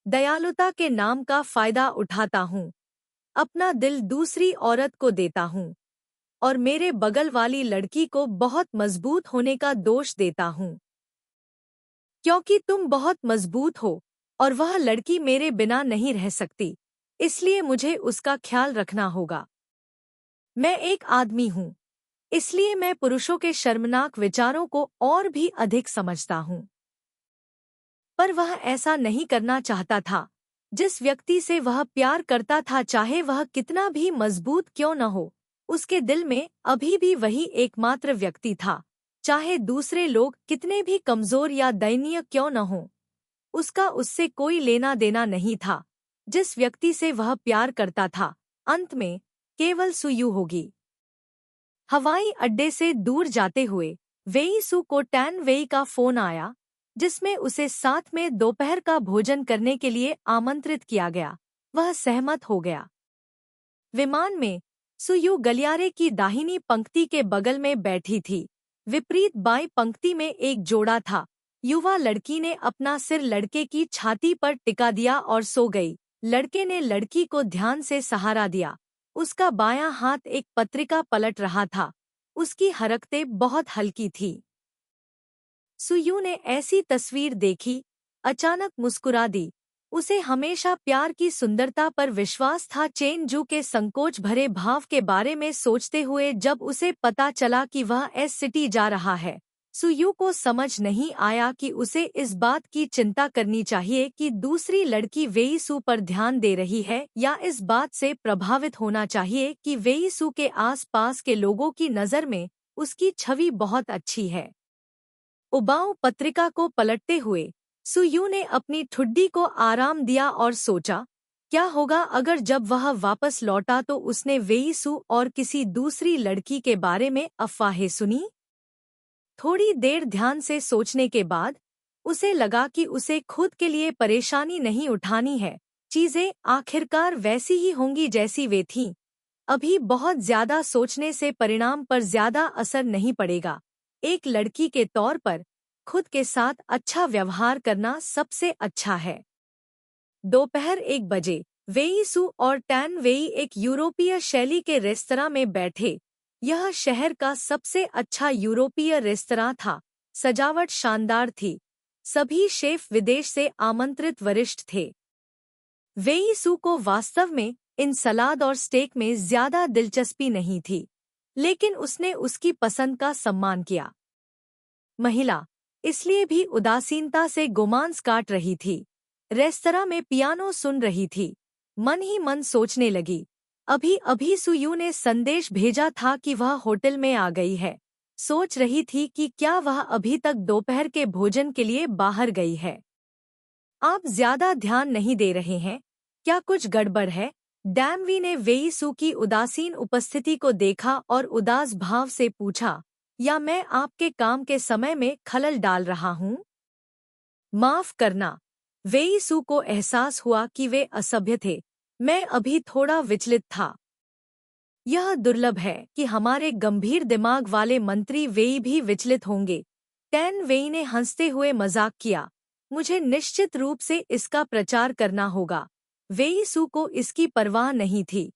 दयालुता के नाम का फायदा उठाता हूँ, अपना दिल दूसरी औरत को देता हूँ, और मेरे बगल वाली लड़की को बहुत मजबूत होने का दोष देता हूँ। क्योंकि तुम बहुत मजबूत हो और वह लड़की मेरे बिना नहीं रह सकती, इसलिए मुझे उसका ख्याल रखना होगा। मैं एक आदमी हूँ, इसलिए मैं पुरुषों के शर्मनाक विचारों को और भी अधिक समझता हूँ। पर वह ऐसा नहीं करना चाहता था। जिस व्यक्ति से वह प्यार करता था, चाहे वह कितना भी मजबूत क्यों न हो, उसके दिल में अभी भी वही एकमात्र व्यक्ति था, चाहे दूसरे लोग कितने भी कमजोर या दयनीय क्यों न हो। उसका उससे कोई लेना देना नहीं था। जिस व्यक्ति से वह प्यार करता था, अंत में केवल सुयू होगी। हवाई अड्डे से दूर जाते हुए वेई सू को टैन वेई का फोन आया, जिसमें उसे साथ में दोपहर का भोजन करने के लिए आमंत्रित किया गया। वह सहमत हो गया। विमान में सुयू गलियारे की दाहिनी पंक्ति के बगल में बैठी थी। विपरीत बाईं पंक्ति में एक जोड़ा था। युवा लड़की ने अपना सिर लड़के की छाती पर टिका दिया और सो गई। लड़के ने लड़की को ध्यान से सहारा दिया। उसका बायां हाथ एक पत्रिका पलट रहा था। उसकी हरकतें बहुत हल्की थी। सुयू ने ऐसी तस्वीर देखी, अचानक मुस्कुरा दी। उसे हमेशा प्यार की सुंदरता पर विश्वास था। चेन जू के संकोच भरे भाव के बारे में सोचते हुए जब उसे पता चला कि वह एस सिटी जा रहा है, सुयू को समझ नहीं आया कि उसे इस बात की चिंता करनी चाहिए कि दूसरी लड़की वेई सू पर ध्यान दे रही है, या इस बात से प्रभावित होना चाहिए कि वेई सू के आस-पास के लोगों की नज़र में उसकी छवि बहुत अच्छी है। उबाऊ पत्रिका को पलटते हुए सुयू ने अपनी ठुड्डी को आराम दिया और सोचा, क्या होगा अगर जब वह वापस लौटा तो उसने वेई सू और किसी दूसरी लड़की के बारे में अफवाहें सुनी। थोड़ी देर ध्यान से सोचने के बाद उसे लगा कि उसे खुद के लिए परेशानी नहीं उठानी है। चीजें आखिरकार वैसी ही होंगी जैसी वे थीं। अभी बहुत ज्यादा सोचने से परिणाम पर ज्यादा असर नहीं पड़ेगा। एक लड़की के तौर पर खुद के साथ अच्छा व्यवहार करना सबसे अच्छा है। दोपहर 1 बजे वेई सू और टैन वेई एक यूरोपीय शैली के रेस्तरां में बैठे। यह शहर का सबसे अच्छा यूरोपीय रेस्तरां था। सजावट शानदार थी। सभी शेफ विदेश से आमंत्रित वरिष्ठ थे। वेई सू को वास्तव में इन सलाद और स्टेक में ज्यादा दिलचस्पी नहीं थी, लेकिन उसने उसकी पसंद का सम्मान किया। महिला इसलिए भी उदासीनता से गोमांस काट रही थी। रेस्तरां में पियानो सुन रही थी। मन ही मन सोचने लगी, अभी अभी सुयू ने संदेश भेजा था कि वह होटल में आ गई है। सोच रही थी कि क्या वह अभी तक दोपहर के भोजन के लिए बाहर गई है। आप ज्यादा ध्यान नहीं दे रहे हैं, क्या कुछ गड़बड़ है? डैमवी ने वेई सू की उदासीन उपस्थिति को देखा और उदास भाव से पूछा, या मैं आपके काम के समय में खलल डाल रहा हूँ? माफ करना। वेई सू को एहसास हुआ कि वे असभ्य थे। मैं अभी थोड़ा विचलित था। यह दुर्लभ है कि हमारे गंभीर दिमाग वाले मंत्री वेई भी विचलित होंगे। टैन वेई ने हंसते हुए मजाक किया। मुझे निश्चित रूप से इसका प्रचार करना होगा। वेई सू को इसकी परवाह नहीं थी,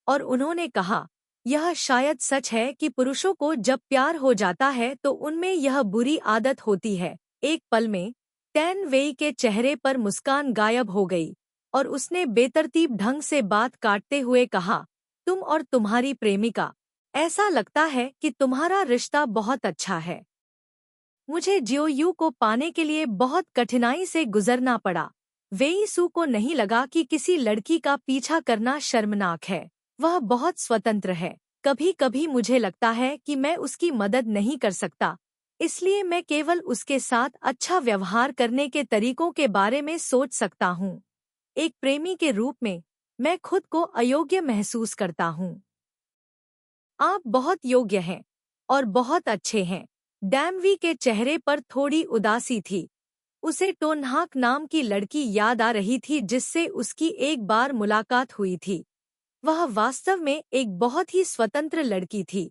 और उन्होंने कहा, यह शायद सच है कि पुरुषों को जब प्यार हो जाता है तो उनमें यह बुरी आदत होती है। एक पल में टैन वेई के चेहरे पर मुस्कान गायब हो गई, और उसने बेतरतीब ढंग से बात काटते हुए कहा, तुम और तुम्हारी प्रेमिका, ऐसा लगता है कि तुम्हारा रिश्ता बहुत अच्छा है। मुझे जियोयू को पाने के लिए बहुत कठिनाई से गुजरना पड़ा। वेई सू को नहीं लगा कि किसी लड़की का पीछा करना शर्मनाक है। वह बहुत स्वतंत्र है। कभी कभी मुझे लगता है कि मैं उसकी मदद नहीं कर सकता, इसलिए मैं केवल उसके साथ अच्छा व्यवहार करने के तरीकों के बारे में सोच सकता हूँ। एक प्रेमी के रूप में मैं खुद को अयोग्य महसूस करता हूँ। आप बहुत योग्य हैं और बहुत अच्छे हैं। डैमवी के चेहरे पर थोड़ी उदासी थी। उसे टोनहाक नाम की लड़की याद आ रही थी जिससे उसकी एक बार मुलाकात हुई थी। वह वास्तव में एक बहुत ही स्वतंत्र लड़की थी।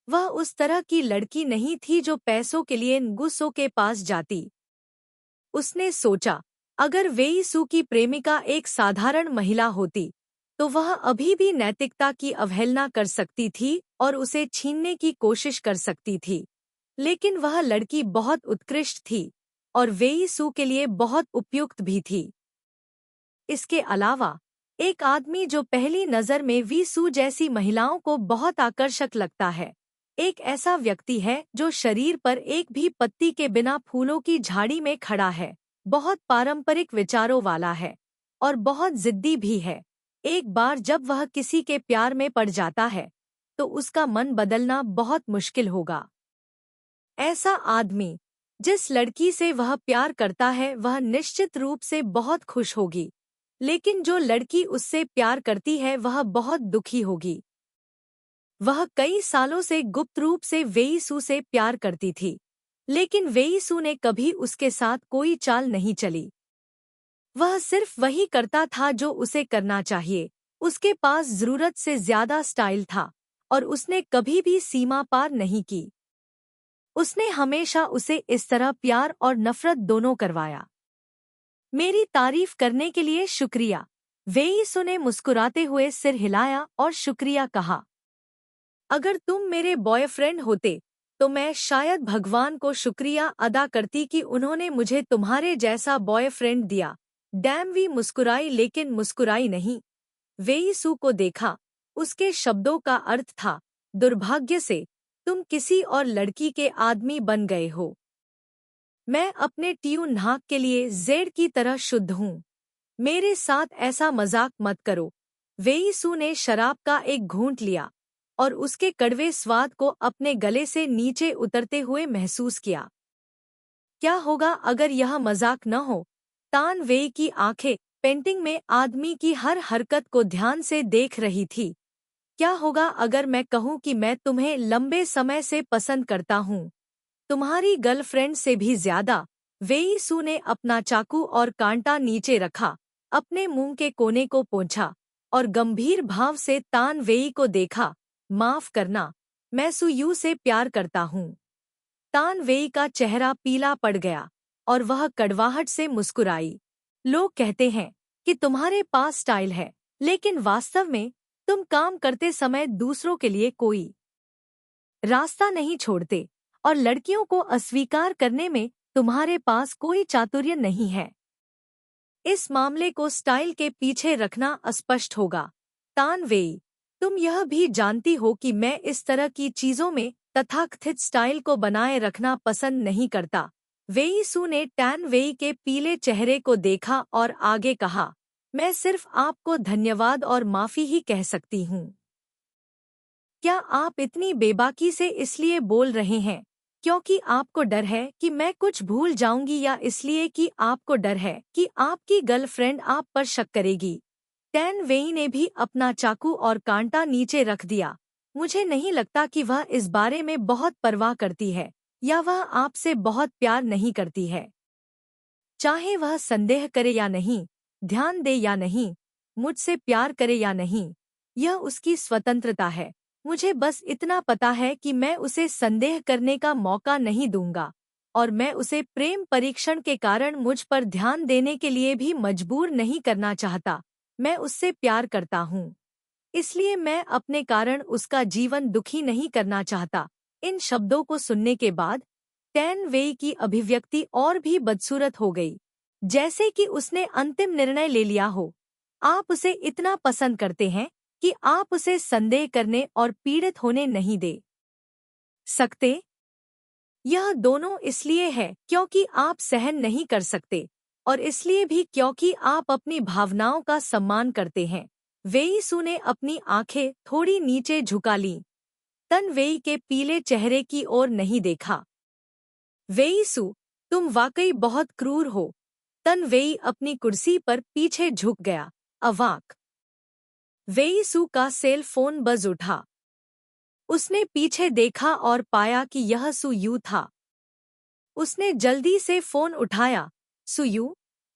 वह उस तरह की लड़की नहीं थी जो पैसों के लिए गुस्सों के पास जाती। उसने सोचा, अगर वेईसू की प्रेमिका एक साधारण महिला होती तो वह अभी भी नैतिकता की अवहेलना कर सकती थी और उसे छीनने की कोशिश कर सकती थी। लेकिन वह लड़की बहुत उत्कृष्ट थी और वेईसू के लिए बहुत उपयुक्त भी थी। इसके अलावा एक आदमी जो पहली नज़र में वीसू जैसी महिलाओं को बहुत आकर्षक लगता है, एक ऐसा व्यक्ति है जो शरीर पर एक भी पत्ती के बिना फूलों की झाड़ी में खड़ा है, बहुत पारंपरिक विचारों वाला है और बहुत जिद्दी भी है। एक बार जब वह किसी के प्यार में पड़ जाता है तो उसका मन बदलना बहुत मुश्किल होगा। ऐसा आदमी जिस लड़की से वह प्यार करता है वह निश्चित रूप से बहुत खुश होगी, लेकिन जो लड़की उससे प्यार करती है वह बहुत दुखी होगी। वह कई सालों से गुप्त रूप से वेईसू से प्यार करती थी, लेकिन वेईसू ने कभी उसके साथ कोई चाल नहीं चली। वह सिर्फ वही करता था जो उसे करना चाहिए। उसके पास जरूरत से ज्यादा स्टाइल था और उसने कभी भी सीमा पार नहीं की। उसने हमेशा उसे इस तरह प्यार और नफरत दोनों करवाया। मेरी तारीफ करने के लिए शुक्रिया। वेईसू ने मुस्कुराते हुए सिर हिलाया और शुक्रिया कहा। अगर तुम मेरे बॉयफ्रेंड होते तो मैं शायद भगवान को शुक्रिया अदा करती कि उन्होंने मुझे तुम्हारे जैसा बॉयफ्रेंड दिया। डैमवी मुस्कुराई लेकिन मुस्कुराई नहीं। वेईसू को देखा। उसके शब्दों का अर्थ था, दुर्भाग्य से तुम किसी और लड़की के आदमी बन गए हो। मैं अपने ट्यून नाक के लिए जेड की तरह शुद्ध हूँ। मेरे साथ ऐसा मजाक मत करो। वेईसू ने शराब का एक घूंट लिया और उसके कड़वे स्वाद को अपने गले से नीचे उतरते हुए महसूस किया। क्या होगा अगर यह मजाक न हो? तान वेई की आंखें पेंटिंग में आदमी की हर हरकत को ध्यान से देख रही थी। क्या होगा अगर मैं कहूँ कि मैं तुम्हें लंबे समय से पसंद करता हूँ, तुम्हारी गर्लफ्रेंड से भी ज्यादा? वेईसू ने अपना चाकू और कांटा नीचे रखा, अपने मुंह के कोने को पोंछा और गंभीर भाव से तान वेई को देखा। माफ करना, मैं सुयू से प्यार करता हूँ। तान वेई का चेहरा पीला पड़ गया और वह कड़वाहट से मुस्कुराई। लोग कहते हैं कि तुम्हारे पास स्टाइल है, लेकिन वास्तव में तुम काम करते समय दूसरों के लिए कोई रास्ता नहीं छोड़ते और लड़कियों को अस्वीकार करने में तुम्हारे पास कोई चातुर्य नहीं है। इस मामले को स्टाइल के पीछे रखना अस्पष्ट होगा। तान वेई, तुम यह भी जानती हो कि मैं इस तरह की चीजों में तथाकथित स्टाइल को बनाए रखना पसंद नहीं करता। वेईसू ने टैन वेई के पीले चेहरे को देखा और आगे कहा, मैं सिर्फ आपको धन्यवाद और माफी ही कह सकती हूँ। क्या आप इतनी बेबाकी से इसलिए बोल रहे हैं क्योंकि आपको डर है कि मैं कुछ भूल जाऊंगी या इसलिए कि आपको डर है कि आपकी गर्लफ्रेंड आप पर शक करेगी? टैन वेई ने भी अपना चाकू और कांटा नीचे रख दिया। मुझे नहीं लगता कि वह इस बारे में बहुत परवाह करती है या वह आपसे बहुत प्यार नहीं करती है। चाहे वह संदेह करे या नहीं, ध्यान दे या नहीं, मुझसे प्यार करे या नहीं, यह उसकी स्वतंत्रता है। मुझे बस इतना पता है कि मैं उसे संदेह करने का मौका नहीं दूंगा और मैं उसे प्रेम परीक्षण के कारण मुझ पर ध्यान देने के लिए भी मजबूर नहीं करना चाहता। मैं उससे प्यार करता हूँ, इसलिए मैं अपने कारण उसका जीवन दुखी नहीं करना चाहता। इन शब्दों को सुनने के बाद टैन वेई की अभिव्यक्ति और भी बदसूरत हो गई, जैसे कि उसने अंतिम निर्णय ले लिया हो। आप उसे इतना पसंद करते हैं कि आप उसे संदेह करने और पीड़ित होने नहीं दे सकते। यह दोनों इसलिए है क्योंकि आप सहन नहीं कर सकते और इसलिए भी क्योंकि आप अपनी भावनाओं का सम्मान करते हैं। वेईसू ने अपनी आंखें थोड़ी नीचे झुका लीं तन वेई के पीले चेहरे की ओर नहीं देखा। वेई सू, तुम वाकई बहुत क्रूर हो। तन वेई अपनी कुर्सी पर पीछे झुक गया, अवाक। वेई सू का सेल फोन बज उठा। उसने पीछे देखा और पाया कि यह सू यू था। उसने जल्दी से फोन उठाया। सुयू,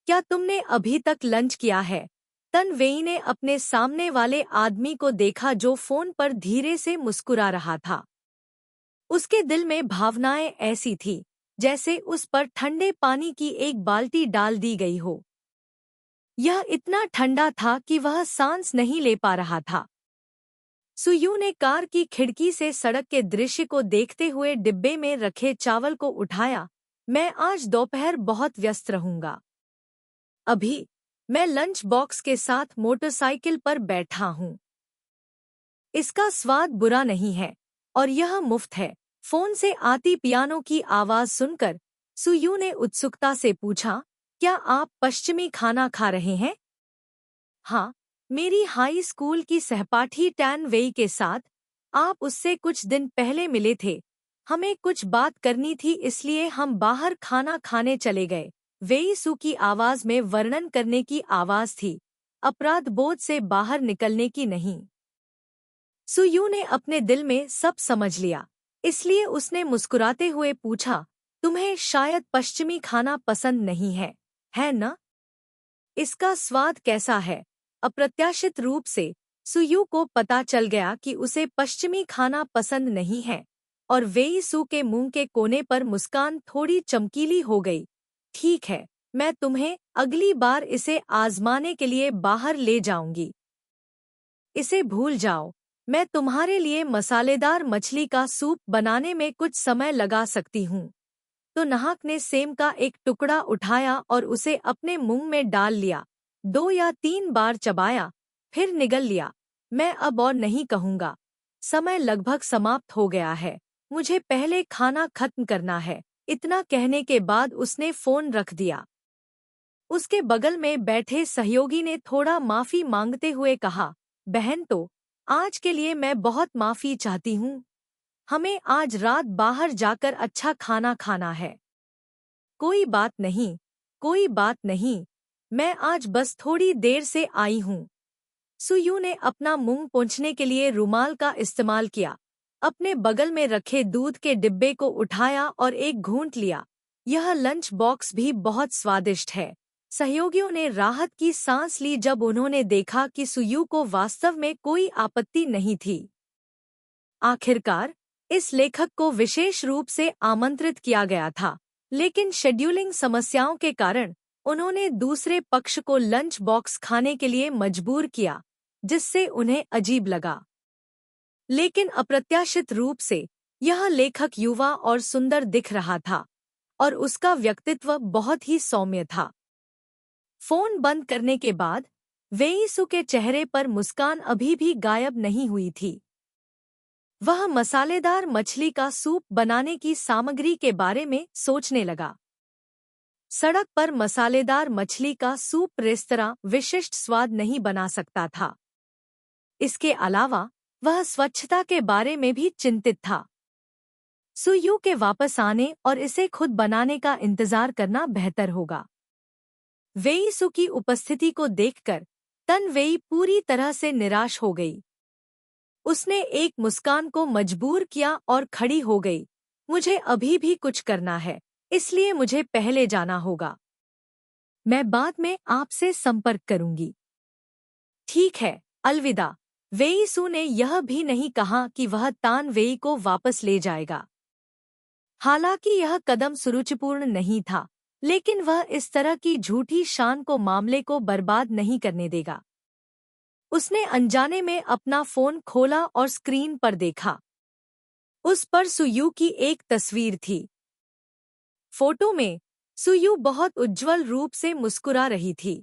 क्या तुमने अभी तक लंच किया है? तन वेई ने अपने सामने वाले आदमी को देखा जो फोन पर धीरे से मुस्कुरा रहा था। उसके दिल में भावनाएं ऐसी थी जैसे उस पर ठंडे पानी की एक बाल्टी डाल दी गई हो। यह इतना ठंडा था कि वह सांस नहीं ले पा रहा था। सुयू ने कार की खिड़की से सड़क के दृश्य को देखते हुए डिब्बे में रखे चावल को उठाया। मैं आज दोपहर बहुत व्यस्त रहूंगा। अभी मैं लंच बॉक्स के साथ मोटरसाइकिल पर बैठा हूँ। इसका स्वाद बुरा नहीं है और यह मुफ्त है। फोन से आती पियानो की आवाज सुनकर सुयू ने उत्सुकता से पूछा, क्या आप पश्चिमी खाना खा रहे हैं? हाँ, मेरी हाई स्कूल की सहपाठी टैन वेई के साथ। आप उससे कुछ दिन पहले मिले थे। हमें कुछ बात करनी थी इसलिए हम बाहर खाना खाने चले गए। वेई सू की आवाज में वर्णन करने की आवाज थी, अपराध बोध से बाहर निकलने की नहीं। सुयू ने अपने दिल में सब समझ लिया, इसलिए उसने मुस्कुराते हुए पूछा, तुम्हें शायद पश्चिमी खाना पसंद नहीं है न? इसका स्वाद कैसा है? अप्रत्याशित रूप से सुयू को पता चल गया कि उसे पश्चिमी खाना पसंद नहीं है और वेई सू के मुंह के कोने पर मुस्कान थोड़ी चमकीली हो गई। ठीक है, मैं तुम्हें अगली बार इसे आजमाने के लिए बाहर ले जाऊंगी। इसे भूल जाओ। मैं तुम्हारे लिए मसालेदार मछली का सूप बनाने में कुछ समय लगा सकती हूँ। तो नाहक ने सेम का एक टुकड़ा उठाया और उसे अपने मुंह में डाल लिया। 2 या 3 बार चबाया, फिर निगल लिया। मैं अब और नहीं कहूँगा। समय लगभग समाप्त हो गया है। मुझे पहले खाना खत्म करना है। इतना कहने के बाद उसने फोन रख दिया। उसके बगल में बैठे सहयोगी ने थोड़ा माफी मांगते हुए कहा, बहन तो, आज के लिए मैं बहुत माफी चाहती हूँ। हमें आज रात बाहर जाकर अच्छा खाना खाना है। कोई बात नहीं, कोई बात नहीं। मैं आज बस थोड़ी देर से आई हूँ। सुयू ने अपना मुंह पोंछने के लिए रुमाल का इस्तेमाल किया, अपने बगल में रखे दूध के डिब्बे को उठाया और एक घूंट लिया। यह लंच बॉक्स भी बहुत स्वादिष्ट है। सहयोगियों ने राहत की सांस ली जब उन्होंने देखा कि सुयू को वास्तव में कोई आपत्ति नहीं थी। आखिरकार इस लेखक को विशेष रूप से आमंत्रित किया गया था, लेकिन शेड्यूलिंग समस्याओं के कारण उन्होंने दूसरे पक्ष को लंच बॉक्स खाने के लिए मजबूर किया, जिससे उन्हें अजीब लगा। लेकिन अप्रत्याशित रूप से यह लेखक युवा और सुंदर दिख रहा था और उसका व्यक्तित्व बहुत ही सौम्य था। फोन बंद करने के बाद वेई सू के चेहरे पर मुस्कान अभी भी गायब नहीं हुई थी। वह मसालेदार मछली का सूप बनाने की सामग्री के बारे में सोचने लगा। सड़क पर मसालेदार मछली का सूप रेस्तरां विशिष्ट स्वाद नहीं बना सकता था। इसके अलावा वह स्वच्छता के बारे में भी चिंतित था। सुयू के वापस आने और इसे खुद बनाने का इंतजार करना बेहतर होगा। वेई सू की उपस्थिति को देखकर तन वेई पूरी तरह से निराश हो गई। उसने एक मुस्कान को मजबूर किया और खड़ी हो गई। मुझे अभी भी कुछ करना है, इसलिए मुझे पहले जाना होगा। मैं बाद में आपसे संपर्क करूंगी। ठीक है, अलविदा। वेई सू ने यह भी नहीं कहा कि वह तान वेई को वापस ले जाएगा। हालांकि यह कदम सुरुचिपूर्ण नहीं था, लेकिन वह इस तरह की झूठी शान को मामले को बर्बाद नहीं करने देगा। उसने अनजाने में अपना फोन खोला और स्क्रीन पर देखा। उस पर सुयू की एक तस्वीर थी। फोटो में सुयू बहुत उज्ज्वल रूप से मुस्कुरा रही थी।